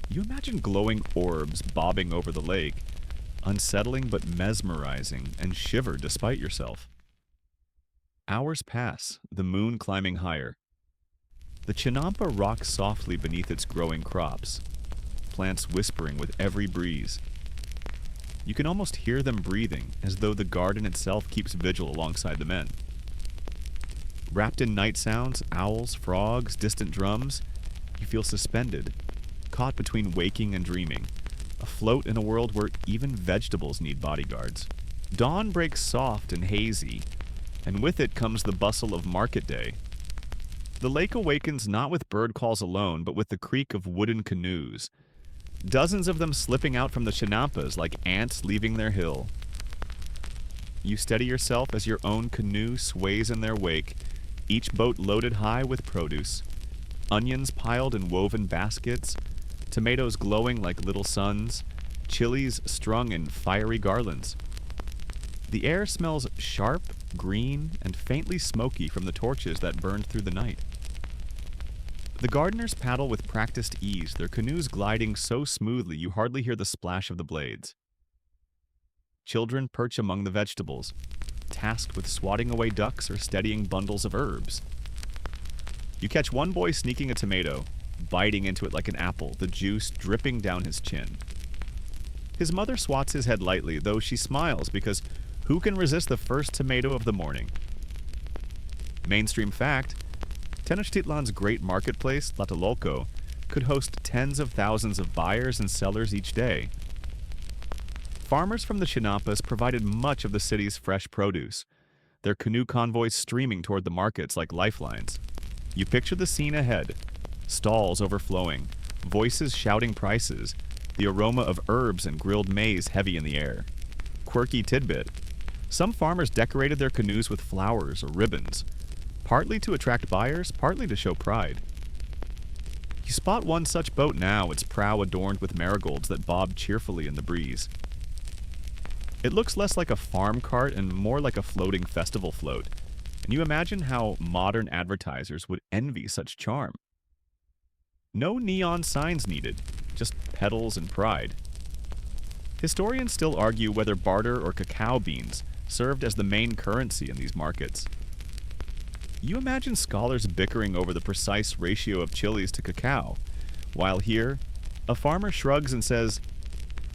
You imagine glowing orbs bobbing over the lake, unsettling but mesmerizing, and shiver despite yourself. Hours pass, the moon climbing higher. The Chinampa rocks softly beneath its growing crops, plants whispering with every breeze. You can almost hear them breathing, as though the garden itself keeps vigil alongside the men. Wrapped in night sounds, owls, frogs, distant drums, you feel suspended, caught between waking and dreaming, afloat in a world where even vegetables need bodyguards. Dawn breaks soft and hazy, and with it comes the bustle of market day. The lake awakens not with bird calls alone, but with the creak of wooden canoes, dozens of them slipping out from the Chinampas like ants leaving their hill. You steady yourself as your own canoe sways in their wake, each boat loaded high with produce, onions piled in woven baskets, tomatoes glowing like little suns, chilies strung in fiery garlands. The air smells sharp, green, and faintly smoky from the torches that burned through the night. The gardeners paddle with practiced ease, their canoes gliding so smoothly you hardly hear the splash of the blades. Children perch among the vegetables, tasked with swatting away ducks or steadying bundles of herbs. You catch one boy sneaking a tomato, biting into it like an apple, the juice dripping down his chin. His mother swats his head lightly, though she smiles because who can resist the first tomato of the morning? Mainstream fact, Tenochtitlan's great marketplace, Tlatelolco, could host tens of thousands of buyers and sellers each day. Farmers from the Chinampas provided much of the city's fresh produce, their canoe convoys streaming toward the markets like lifelines. You picture the scene ahead, stalls overflowing, voices shouting prices, the aroma of herbs and grilled maize heavy in the air. Quirky tidbit, some farmers decorated their canoes with flowers or ribbons, partly to attract buyers, partly to show pride. You spot one such boat now, its prow adorned with marigolds that bob cheerfully in the breeze. It looks less like a farm cart and more like a floating festival float, and you imagine how modern advertisers would envy such charm. No neon signs needed, just petals and pride. Historians still argue whether barter or cacao beans served as the main currency in these markets. You imagine scholars bickering over the precise ratio of chilies to cacao, while here, a farmer shrugs and says,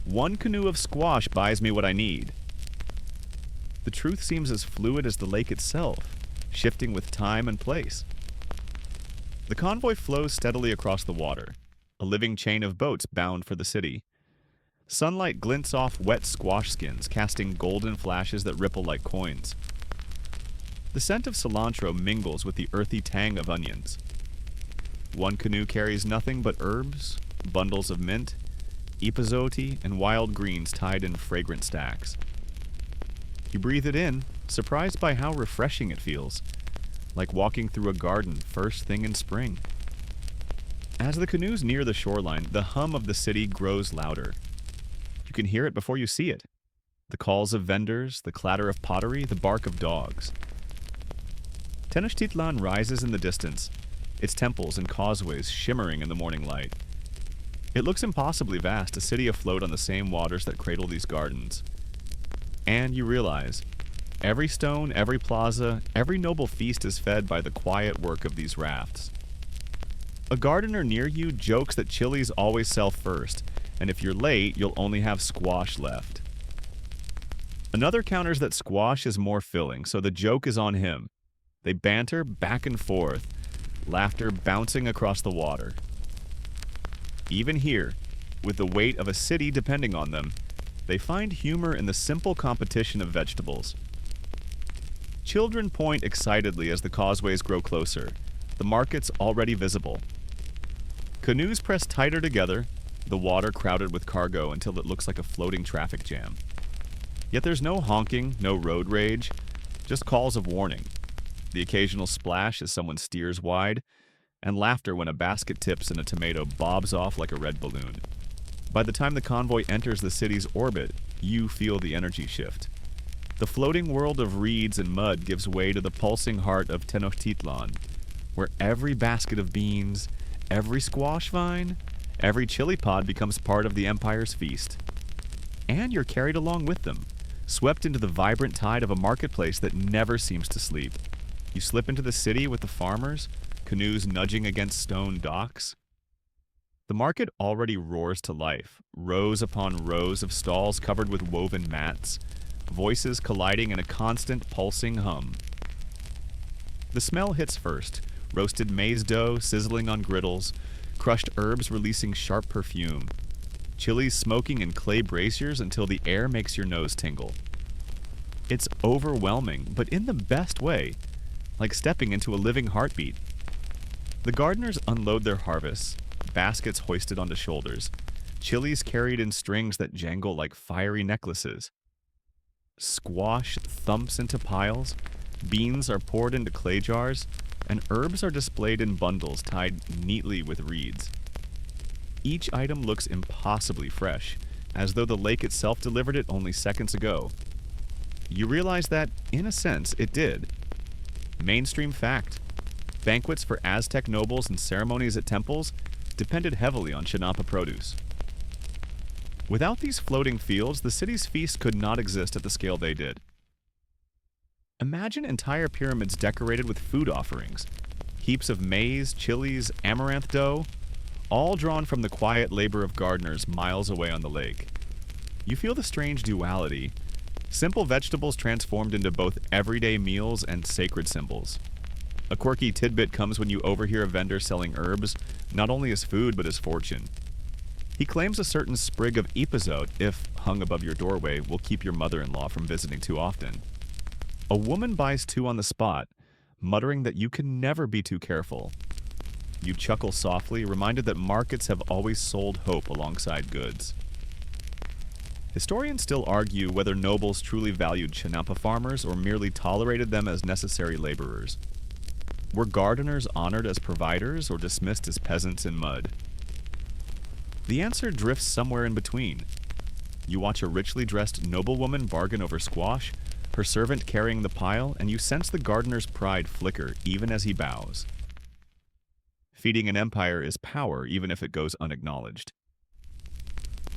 "One canoe of squash buys me what I need." The truth seems as fluid as the lake itself, shifting with time and place. The convoy flows steadily across the water, a living chain of boats bound for the city. Sunlight glints off wet squash skins, casting golden flashes that ripple like coins. The scent of cilantro mingles with the earthy tang of onions. One canoe carries nothing but herbs, bundles of mint, epazote, and wild greens tied in fragrant stacks. You breathe it in, surprised by how refreshing it feels, like walking through a garden first thing in spring. As the canoes near the shoreline, the hum of the city grows louder. You can hear it before you see it. The calls of vendors, the clatter of pottery, the bark of dogs. Tenochtitlan rises in the distance, its temples and causeways shimmering in the morning light. It looks impossibly vast, a city afloat on the same waters that cradle these gardens. And you realize, every stone, every plaza, every noble feast is fed by the quiet work of these rafts. A gardener near you jokes that chilies always sell first, and if you're late, you'll only have squash left. Another counters that squash is more filling, so the joke is on him. They banter back and forth, laughter bouncing across the water. Even here, with the weight of a city depending on them, they find humor in the simple competition of vegetables. Children point excitedly as the causeways grow closer, the market's already visible. Canoes press tighter together, the water crowded with cargo until it looks like a floating traffic jam. Yet there's no honking, no road rage, just calls of warning. The occasional splash as someone steers wide, and laughter when a basket tips and a tomato bobs off like a red balloon. By the time the convoy enters the city's orbit, you feel the energy shift. The floating world of reeds and mud gives way to the pulsing heart of Tenochtitlan, where every basket of beans, every squash vine, every chili pod becomes part of the empire's feast. And you're carried along with them, swept into the vibrant tide of a marketplace that never seems to sleep. You slip into the city with the farmers, canoes nudging against stone docks. The market already roars to life, rows upon rows of stalls covered with woven mats, voices colliding in a constant pulsing hum. The smell hits first, roasted maize dough sizzling on griddles, crushed herbs releasing sharp perfume, chilies smoking in clay braziers until the air makes your nose tingle. It's overwhelming, but in the best way, like stepping into a living heartbeat. The gardeners unload their harvests, baskets hoisted onto shoulders, chilies carried in strings that jangle like fiery necklaces. Squash thumps into piles, beans are poured into clay jars, and herbs are displayed in bundles tied neatly with reeds. Each item looks impossibly fresh, as though the lake itself delivered it only seconds ago. You realize that, in a sense, it did. Mainstream fact. Banquets for Aztec nobles and ceremonies at temples depended heavily on Chinampa produce. Without these floating fields, the city's feast could not exist at the scale they did. Imagine entire pyramids decorated with food offerings, heaps of maize, chilies, amaranth dough, all drawn from the quiet labor of gardeners miles away on the lake. You feel the strange duality, simple vegetables transformed into both everyday meals and sacred symbols. A quirky tidbit comes when you overhear a vendor selling herbs, not only as food but as fortune. He claims a certain sprig of epazote, if hung above your doorway, will keep your mother-in-law from visiting too often. A woman buys 2 on the spot, muttering that you can never be too careful. You chuckle softly, reminded that markets have always sold hope alongside goods. Historians still argue whether nobles truly valued Chinampa farmers or merely tolerated them as necessary laborers. Were gardeners honored as providers or dismissed as peasants in mud? The answer drifts somewhere in between. You watch a richly dressed noblewoman bargain over squash, her servant carrying the pile, and you sense the gardener's pride flicker even as he bows. Feeding an empire is power, even if it goes unacknowledged.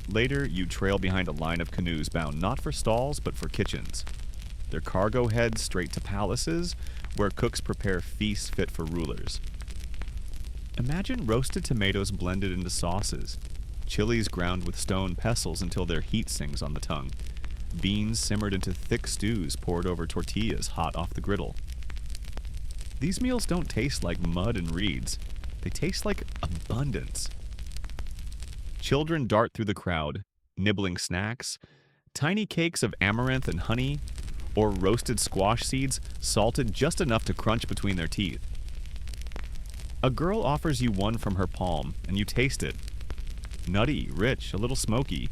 Later, you trail behind a line of canoes bound not for stalls, but for kitchens. Their cargo heads straight to palaces, where cooks prepare feasts fit for rulers. Imagine roasted tomatoes blended into sauces, chilies ground with stone pestles until their heat sings on the tongue, beans simmered into thick stews poured over tortillas hot off the griddle. These meals don't taste like mud and reeds. They taste like abundance. Children dart through the crowd, nibbling snacks, tiny cakes of amaranth and honey, or roasted squash seeds salted just enough to crunch between their teeth. A girl offers you one from her palm, and you taste it. Nutty, rich, a little smoky.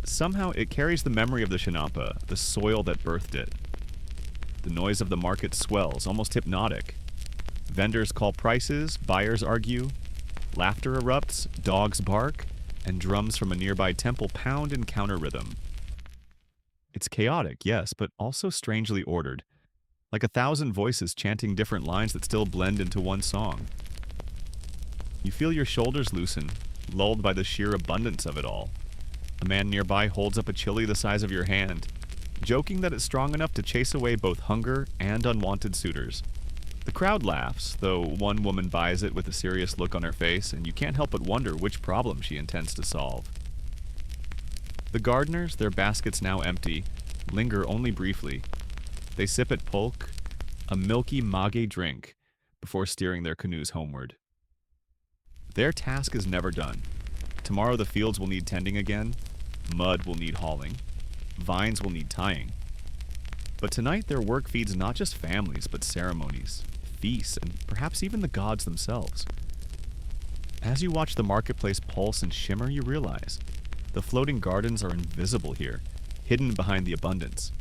Somehow it carries the memory of the Chinampa, the soil that birthed it. The noise of the market swells, almost hypnotic. Vendors call prices, buyers argue, laughter erupts, dogs bark, and drums from a nearby temple pound in counter rhythm. It's chaotic, yes, but also strangely ordered, like 1,000 voices chanting different lines that still blend into one song. You feel your shoulders loosen, lulled by the sheer abundance of it all. A man nearby holds up a chili the size of your hand, joking that it's strong enough to chase away both hunger and unwanted suitors. The crowd laughs, though one woman buys it with a serious look on her face, and you can't help but wonder which problem she intends to solve. The gardeners, their baskets now empty, linger only briefly. They sip at pulque, a milky maguey drink, before steering their canoes homeward. Their task is never done. Tomorrow the fields will need tending again, mud will need hauling, vines will need tying. But tonight their work feeds not just families, but ceremonies, feasts, and perhaps even the gods themselves. As you watch the marketplace pulse and shimmer, you realize the floating gardens are invisible here, hidden behind the abundance.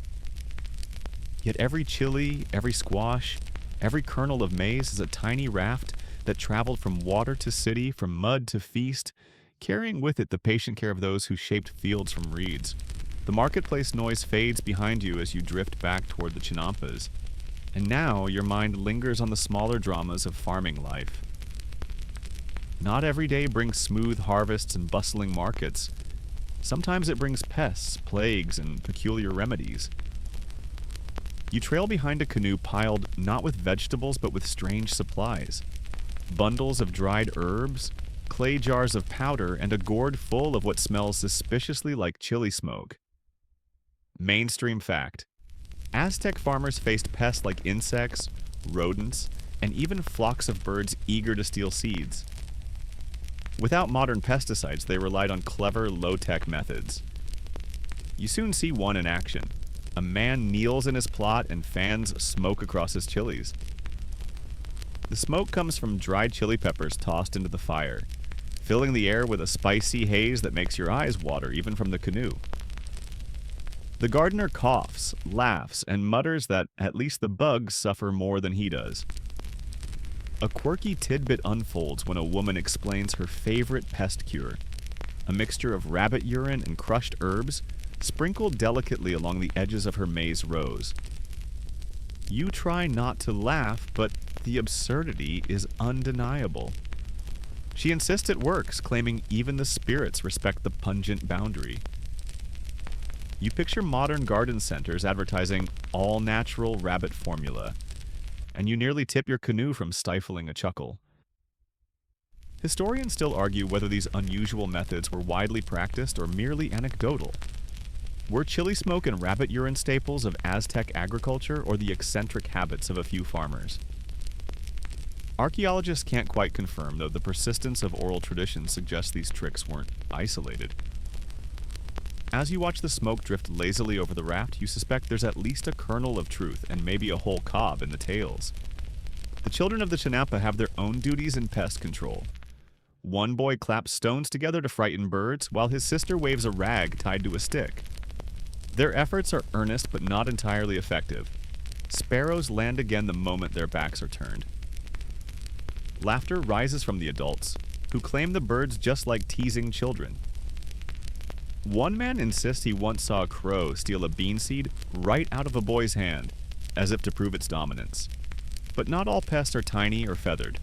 Yet every chili, every squash, every kernel of maize is a tiny raft that traveled from water to city, from mud to feast, carrying with it the patient care of those who shaped fields from reeds. The marketplace noise fades behind you as you drift back toward the Chinampas, and now your mind lingers on the smaller dramas of farming life. Not every day brings smooth harvests and bustling markets. Sometimes it brings pests, plagues, and peculiar remedies. You trail behind a canoe piled not with vegetables but with strange supplies. Bundles of dried herbs, clay jars of powder, and a gourd full of what smells suspiciously like chili smoke. Mainstream fact: Aztec farmers faced pests like insects, rodents, and even flocks of birds eager to steal seeds. Without modern pesticides, they relied on clever, low-tech methods. You soon see one in action. A man kneels in his plot and fans smoke across his chilies. The smoke comes from dried chili peppers tossed into the fire, filling the air with a spicy haze that makes your eyes water even from the canoe. The gardener coughs, laughs, and mutters that at least the bugs suffer more than he does. A quirky tidbit unfolds when a woman explains her favorite pest cure, a mixture of rabbit urine and crushed herbs, sprinkled delicately along the edges of her maize rows. You try not to laugh, but the absurdity is undeniable. She insists it works, claiming even the spirits respect the pungent boundary. You picture modern garden centers advertising all-natural rabbit formula, and you nearly tip your canoe from stifling a chuckle. Historians still argue whether these unusual methods were widely practiced or merely anecdotal. Were chili smoke and rabbit urine staples of Aztec agriculture or the eccentric habits of a few farmers? Archaeologists can't quite confirm, though the persistence of oral traditions suggests these tricks weren't isolated. As you watch the smoke drift lazily over the raft, you suspect there's at least a kernel of truth and maybe a whole cob in the tales. The children of the Chinampa have their own duties in pest control. One boy claps stones together to frighten birds, while his sister waves a rag tied to a stick. Their efforts are earnest but not entirely effective. Sparrows land again the moment their backs are turned. Laughter rises from the adults, who claim the birds just like teasing children. One man insists he once saw a crow steal a bean seed right out of a boy's hand, as if to prove its dominance. But not all pests are tiny or feathered.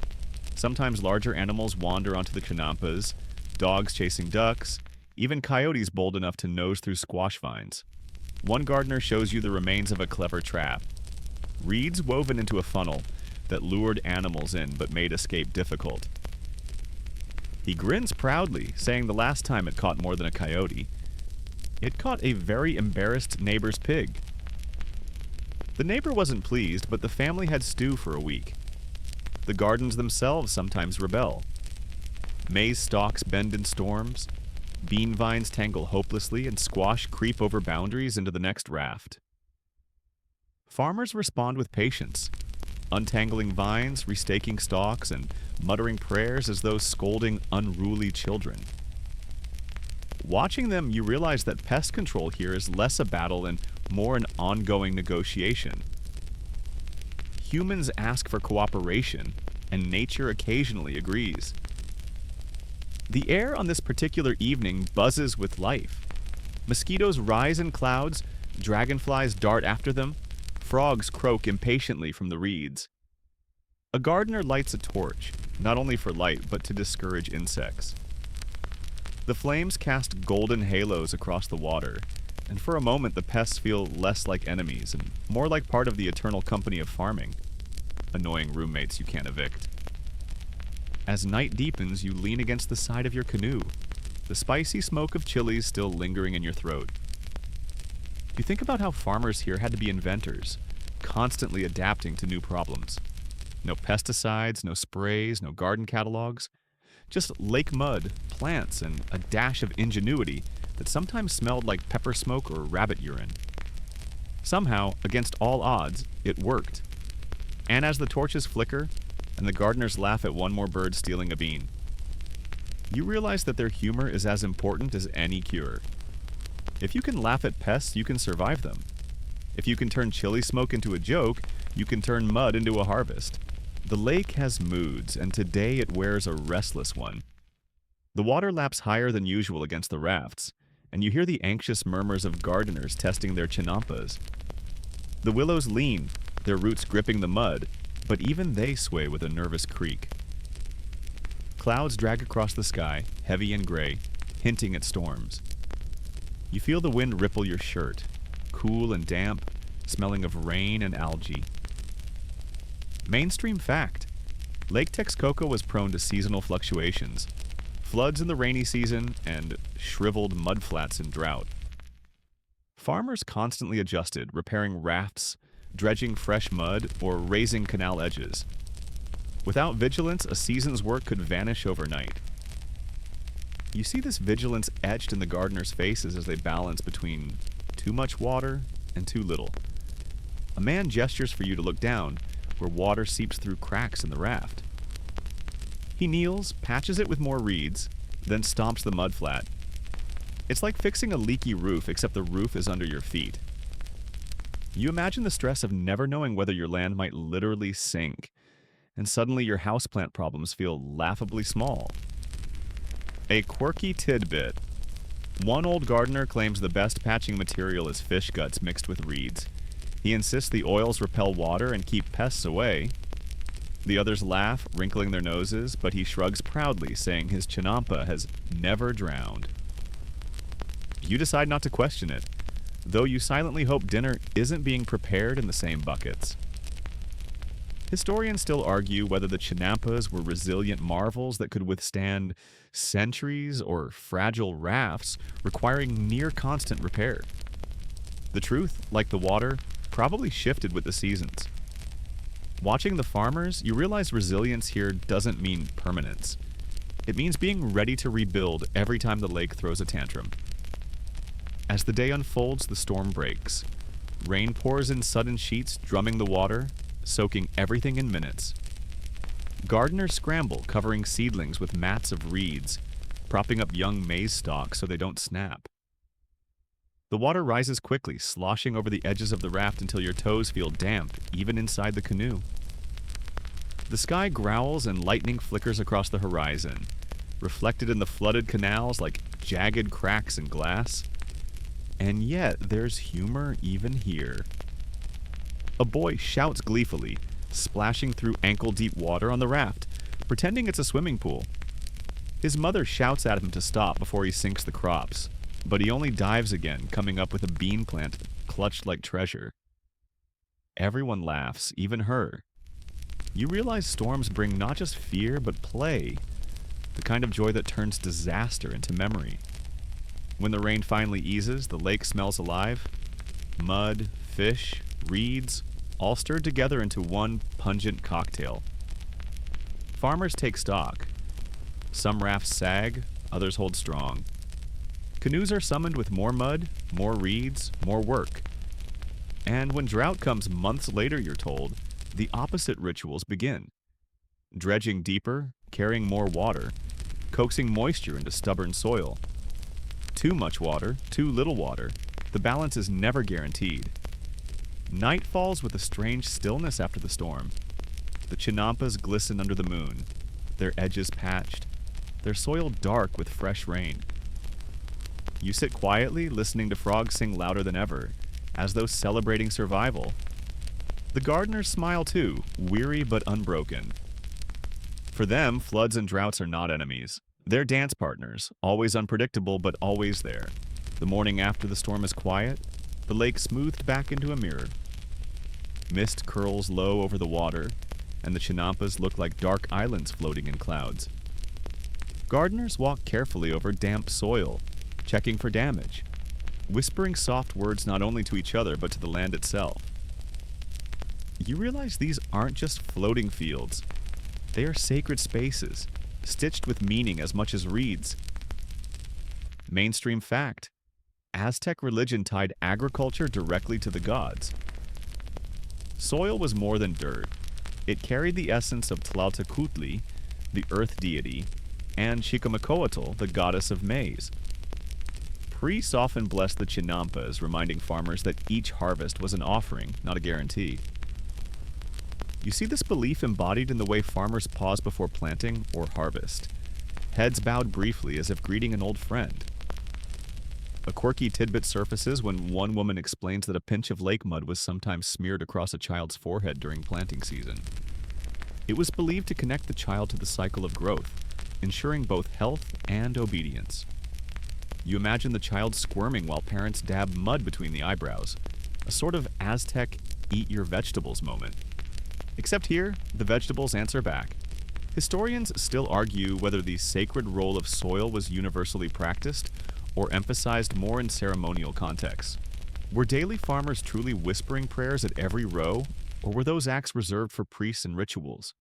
Sometimes larger animals wander onto the Chinampas, dogs chasing ducks, even coyotes bold enough to nose through squash vines. One gardener shows you the remains of a clever trap. Reeds woven into a funnel that lured animals in but made escape difficult. He grins proudly, saying the last time it caught more than a coyote, it caught a very embarrassed neighbor's pig. The neighbor wasn't pleased, but the family had stew for a week. The gardens themselves sometimes rebel. Maize stalks bend in storms, bean vines tangle hopelessly, and squash creep over boundaries into the next raft. Farmers respond with patience, untangling vines, restaking stalks, and muttering prayers as though scolding unruly children. Watching them, you realize that pest control here is less a battle and more an ongoing negotiation. Humans ask for cooperation, and nature occasionally agrees. The air on this particular evening buzzes with life. Mosquitoes rise in clouds, dragonflies dart after them, frogs croak impatiently from the reeds. A gardener lights a torch, not only for light, but to discourage insects. The flames cast golden halos across the water, and for a moment the pests feel less like enemies and more like part of the eternal company of farming. annoying roommates you can't evict. As night deepens, you lean against the side of your canoe, the spicy smoke of chilies still lingering in your throat. You think about how farmers here had to be inventors, constantly adapting to new problems. No pesticides, no sprays, no garden catalogs. Just lake mud, plants, and a dash of ingenuity that sometimes smelled like pepper smoke or rabbit urine. Somehow, against all odds, it worked. And as the torches flicker, and the gardeners laugh at one more bird stealing a bean, you realize that their humor is as important as any cure. If you can laugh at pests, you can survive them. If you can turn chili smoke into a joke, you can turn mud into a harvest. The lake has moods, and today it wears a restless one. The water laps higher than usual against the rafts, and you hear the anxious murmurs of gardeners testing their chinampas. The willows lean, their roots gripping the mud, but even they sway with a nervous creak. Clouds drag across the sky, heavy and gray, hinting at storms. You feel the wind ripple your shirt, cool and damp, smelling of rain and algae. Mainstream fact: Lake Texcoco was prone to seasonal fluctuations, floods in the rainy season, and shriveled mudflats in drought. Farmers constantly adjusted, repairing rafts, dredging fresh mud, or raising canal edges. Without vigilance, a season's work could vanish overnight. You see this vigilance etched in the gardeners' faces as they balance between too much water and too little. A man gestures for you to look down, where water seeps through cracks in the raft. He kneels, patches it with more reeds, then stomps the mud flat. It's like fixing a leaky roof, except the roof is under your feet. You imagine the stress of never knowing whether your land might literally sink, and suddenly your houseplant problems feel laughably small. A quirky tidbit. One old gardener claims the best patching material is fish guts mixed with reeds. He insists the oils repel water and keep pests away. The others laugh, wrinkling their noses, but he shrugs proudly, saying his chinampa has never drowned. You decide not to question it, though you silently hope dinner isn't being prepared in the same buckets. Historians still argue whether the chinampas were resilient marvels that could withstand centuries or fragile rafts requiring near-constant repair. The truth, like the water, probably shifted with the seasons. Watching the farmers, you realize resilience here doesn't mean permanence. It means being ready to rebuild every time the lake throws a tantrum. As the day unfolds, the storm breaks. Rain pours in sudden sheets, drumming the water, soaking everything in minutes. Gardeners scramble, covering seedlings with mats of reeds, propping up young maize stalks so they don't snap. The water rises quickly, sloshing over the edges of the raft until your toes feel damp, even inside the canoe. The sky growls and lightning flickers across the horizon, reflected in the flooded canals like jagged cracks in glass. And yet, there's humor even here. A boy shouts gleefully, splashing through ankle-deep water on the raft, pretending it's a swimming pool. His mother shouts at him to stop before he sinks the crops, but he only dives again, coming up with a bean plant clutched like treasure. Everyone laughs, even her. You realize storms bring not just fear, but play, the kind of joy that turns disaster into memory. When the rain finally eases, the lake smells alive. Mud, fish, reeds, all stirred together into one pungent cocktail. Farmers take stock. Some rafts sag, others hold strong. Canoes are summoned with more mud, more reeds, more work. And when drought comes months later, you're told, the opposite rituals begin. Dredging deeper, carrying more water, coaxing moisture into stubborn soil. Too much water, too little water. The balance is never guaranteed. Night falls with a strange stillness after the storm. The chinampas glisten under the moon, their edges patched, their soil dark with fresh rain. You sit quietly, listening to frogs sing louder than ever, as though celebrating survival. The gardeners smile too, weary but unbroken. For them, floods and droughts are not enemies. They're dance partners, always unpredictable but always there. The morning after the storm is quiet, the lake smoothed back into a mirror. Mist curls low over the water, and the chinampas look like dark islands floating in clouds. Gardeners walk carefully over damp soil, checking for damage, whispering soft words not only to each other but to the land itself. You realize these aren't just floating fields. They are sacred spaces, stitched with meaning as much as reeds. Mainstream fact: Aztec religion tied agriculture directly to the gods. Soil was more than dirt. It carried the essence of Tlaltecutli, the earth deity, and Chicomacoatl, the goddess of maize. Priests often blessed the chinampas, reminding farmers that each harvest was an offering, not a guarantee. You see this belief embodied in the way farmers pause before planting or harvest, heads bowed briefly as if greeting an old friend. A quirky tidbit surfaces when one woman explains that a pinch of lake mud was sometimes smeared across a child's forehead during planting season. It was believed to connect the child to the cycle of growth, ensuring both health and obedience. You imagine the child squirming while parents dab mud between the eyebrows, a sort of Aztec eat your vegetables moment. Except here, the vegetables answer back. Historians still argue whether the sacred role of soil was universally practiced or emphasized more in ceremonial contexts. Were daily farmers truly whispering prayers at every row, or were those acts reserved for priests and rituals?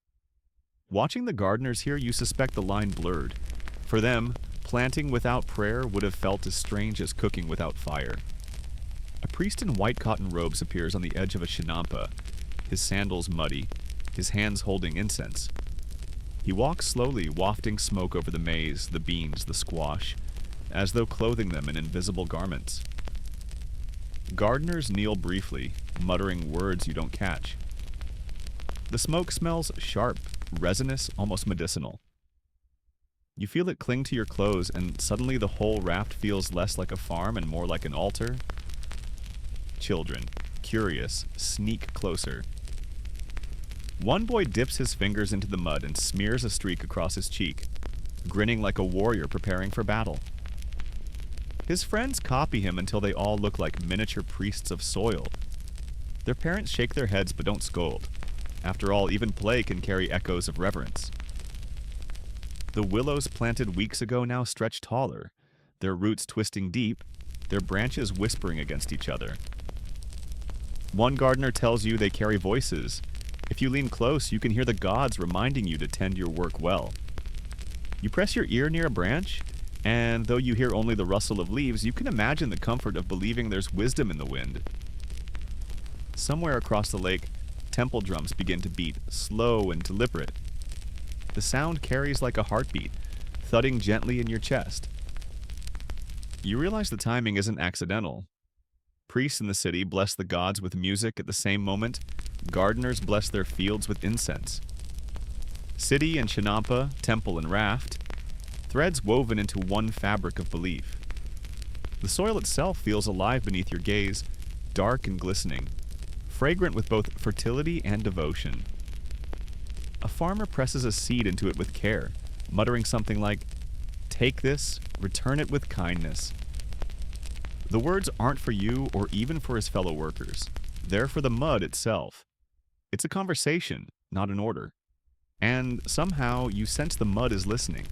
Watching the gardeners here, you suspect the line blurred. For them, planting without prayer would have felt as strange as cooking without fire. A priest in white cotton robes appears on the edge of a chinampa, his sandals muddy, his hands holding incense. He walks slowly, wafting smoke over the maize, the beans, the squash, as though clothing them in invisible garments. Gardeners kneel briefly, muttering words you don't catch. The smoke smells sharp, resinous, almost medicinal. You feel it cling to your clothes, and suddenly the whole raft feels less like a farm and more like an altar. Children, curious, sneak closer. One boy dips his fingers into the mud and smears a streak across his cheek, grinning like a warrior preparing for battle. His friends copy him until they all look like miniature priests of soil. Their parents shake their heads but don't scold. After all, even play can carry echoes of reverence. The willows planted weeks ago now stretch taller, their roots twisting deep, their branches whispering against each other. One gardener tells you they carry voices. If you lean close, you can hear the gods reminding you to tend your work well. You press your ear near a branch, and though you hear only the rustle of leaves, you can imagine the comfort of believing there's wisdom in the wind. Somewhere across the lake, temple drums begin to beat, slow and deliberate. The sound carries like a heartbeat, thudding gently in your chest. You realize the timing isn't accidental. Priests in the city bless the gods with music at the same moment. Gardeners bless their fields with incense. City and chinampa, temple and raft, threads woven into one fabric of belief. The soil itself feels alive beneath your gaze, dark and glistening, fragrant with both fertility and devotion. A farmer presses a seed into it with care, muttering something like, "Take this, return it with kindness." The words aren't for you or even for his fellow workers. They're for the mud itself. It's a conversation, not an order. And somehow you sense the mud is listening.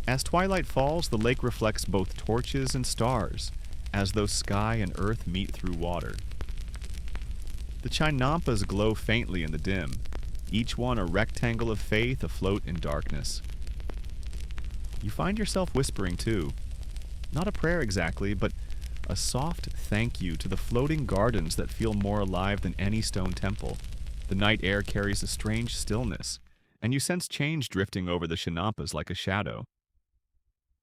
As twilight falls, the lake reflects both torches and stars, as though sky and earth meet through water. The chinampas glow faintly in the dim, each one a rectangle of faith afloat in darkness. You find yourself whispering too. Not a prayer exactly, but a soft thank you to the floating gardens that feel more alive than any stone temple. The night air carries a strange stillness, and you sense change drifting over the chinampas like a shadow.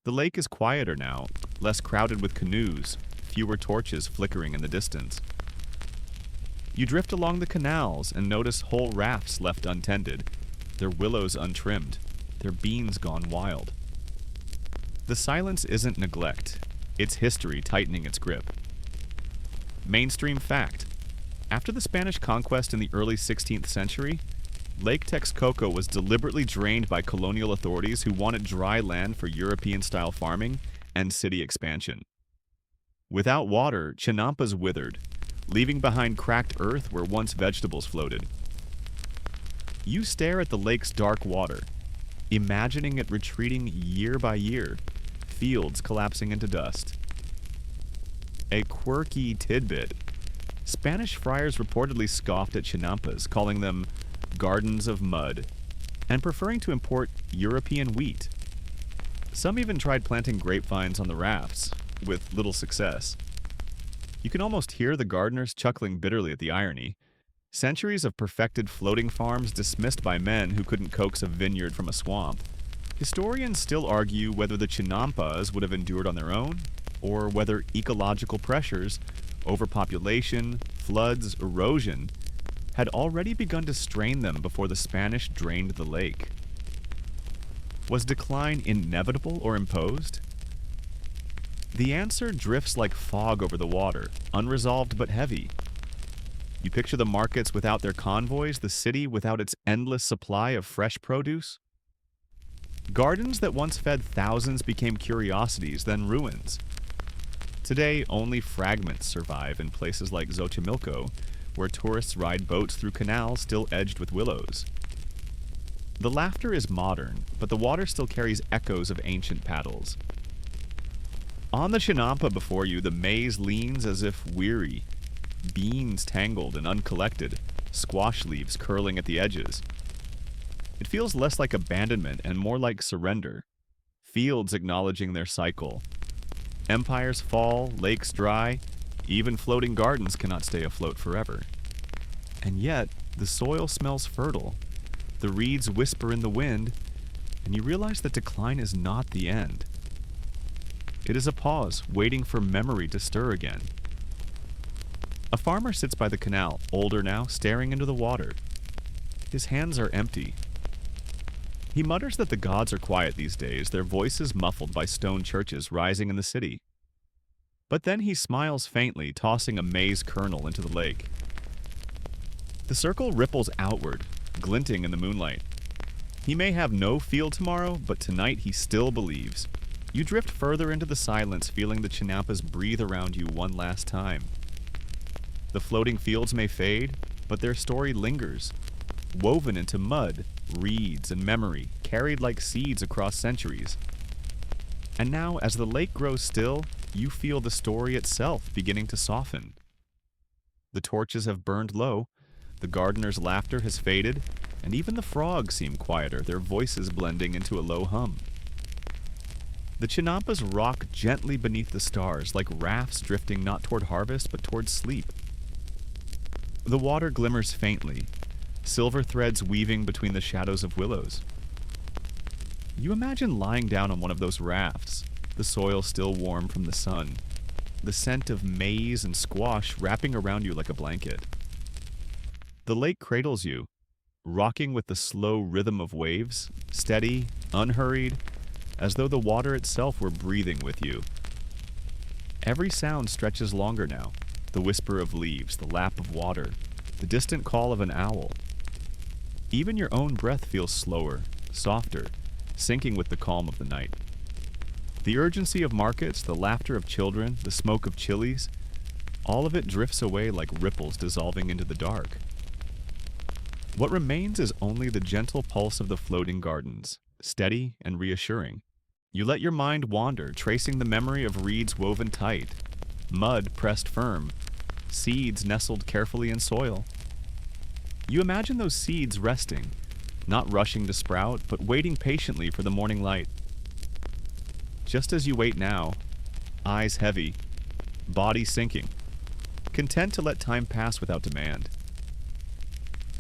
The lake is quieter now, less crowded with canoes, fewer torches flickering in the distance. You drift along the canals and notice whole rafts left untended, their willows untrimmed, their beans gone wild. The silence isn't neglect, it's history tightening its grip. Mainstream fact: after the Spanish conquest in the early 16th century, Lake Texcoco was deliberately drained by colonial authorities who wanted dry land for European-style farming and city expansion. Without water, chinampas withered, leaving behind cracked earth where once vegetables floated. You stare at the lake's dark water, imagining it retreating year by year, fields collapsing into dust. A quirky tidbit. Spanish friars reportedly scoffed at chinampas, calling them gardens of mud, and preferring to import European wheat. Some even tried planting grapevines on the rafts, with little success. You can almost hear the gardeners chuckling bitterly at the irony. Centuries of perfected floating farms dismissed by men who couldn't coax a vineyard from a swamp. Historians still argue whether the chinampas would have endured on their own, or whether ecological pressures, overpopulation, floods, erosion, had already begun to strain them before the Spanish drained the lake. Was decline inevitable or imposed? The answer drifts like fog over the water, unresolved but heavy. You picture the markets without their convoys, the city without its endless supply of fresh produce? Gardens that once fed thousands became curiosities, then ruins. Today, only fragments survive in places like Xochimilco, where tourists ride boats through canals still edged with willows. The laughter is modern, but the water still carries echoes of ancient paddles. On the chinampa before you, the maize leans as if weary, beans tangled and uncollected, squash leaves curling at the edges. It feels less like abandonment and more like surrender, fields acknowledging their cycle. Empires fall, lakes dry, even floating gardens cannot stay afloat forever. And yet, the soil smells fertile, the reeds whisper in the wind, and you realize that decline is not the end. It is a pause, waiting for memory to stir again. A farmer sits by the canal, older now, staring into the water. His hands are empty. He mutters that the gods are quiet these days, their voices muffled by stone churches rising in the city. But then he smiles faintly, tossing a maize kernel into the lake. The circle ripples outward, glinting in the moonlight. He may have no field tomorrow, but tonight he still believes. You drift further into the silence, feeling the chinampas breathe around you one last time. The floating fields may fade, but their story lingers, woven into mud, reeds, and memory, carried like seeds across centuries. And now, as the lake grows still, you feel the story itself beginning to soften. The torches have burned low, the gardener's laughter has faded, and even the frogs seem quieter, their voices blending into a low hum. The chinampas rock gently beneath the stars, like rafts drifting not toward harvest, but toward sleep. The water glimmers faintly, silver threads weaving between the shadows of willows. You imagine lying down on one of those rafts, the soil still warm from the sun, the scent of maize and squash wrapping around you like a blanket. The lake cradles you, rocking with the slow rhythm of waves, steady, unhurried, as though the water itself were breathing with you. Every sound stretches longer now, the whisper of leaves, the lap of water, the distant call of an owl. Even your own breath feels slower, softer, syncing with the calm of the night. The urgency of markets, the laughter of children, the smoke of chilies, all of it drifts away like ripples dissolving into the dark. What remains is only the gentle pulse of the floating gardens, steady and reassuring. You let your mind wander, tracing the memory of reeds woven tight, mud pressed firm, seeds nestled carefully in soil. You imagine those seeds resting, not rushing to sprout, but waiting patiently for the morning light. Just as you wait now, eyes heavy, body sinking, content to let time pass without demand.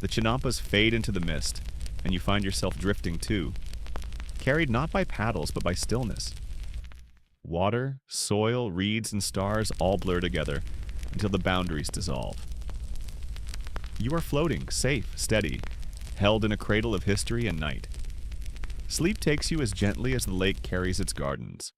The chinampas fade into the mist, and you find yourself drifting too, carried not by paddles but by stillness. Water, soil, reeds, and stars all blur together until the boundaries dissolve. You are floating, safe, steady, held in a cradle of history and night. Sleep takes you as gently as the lake carries its gardens.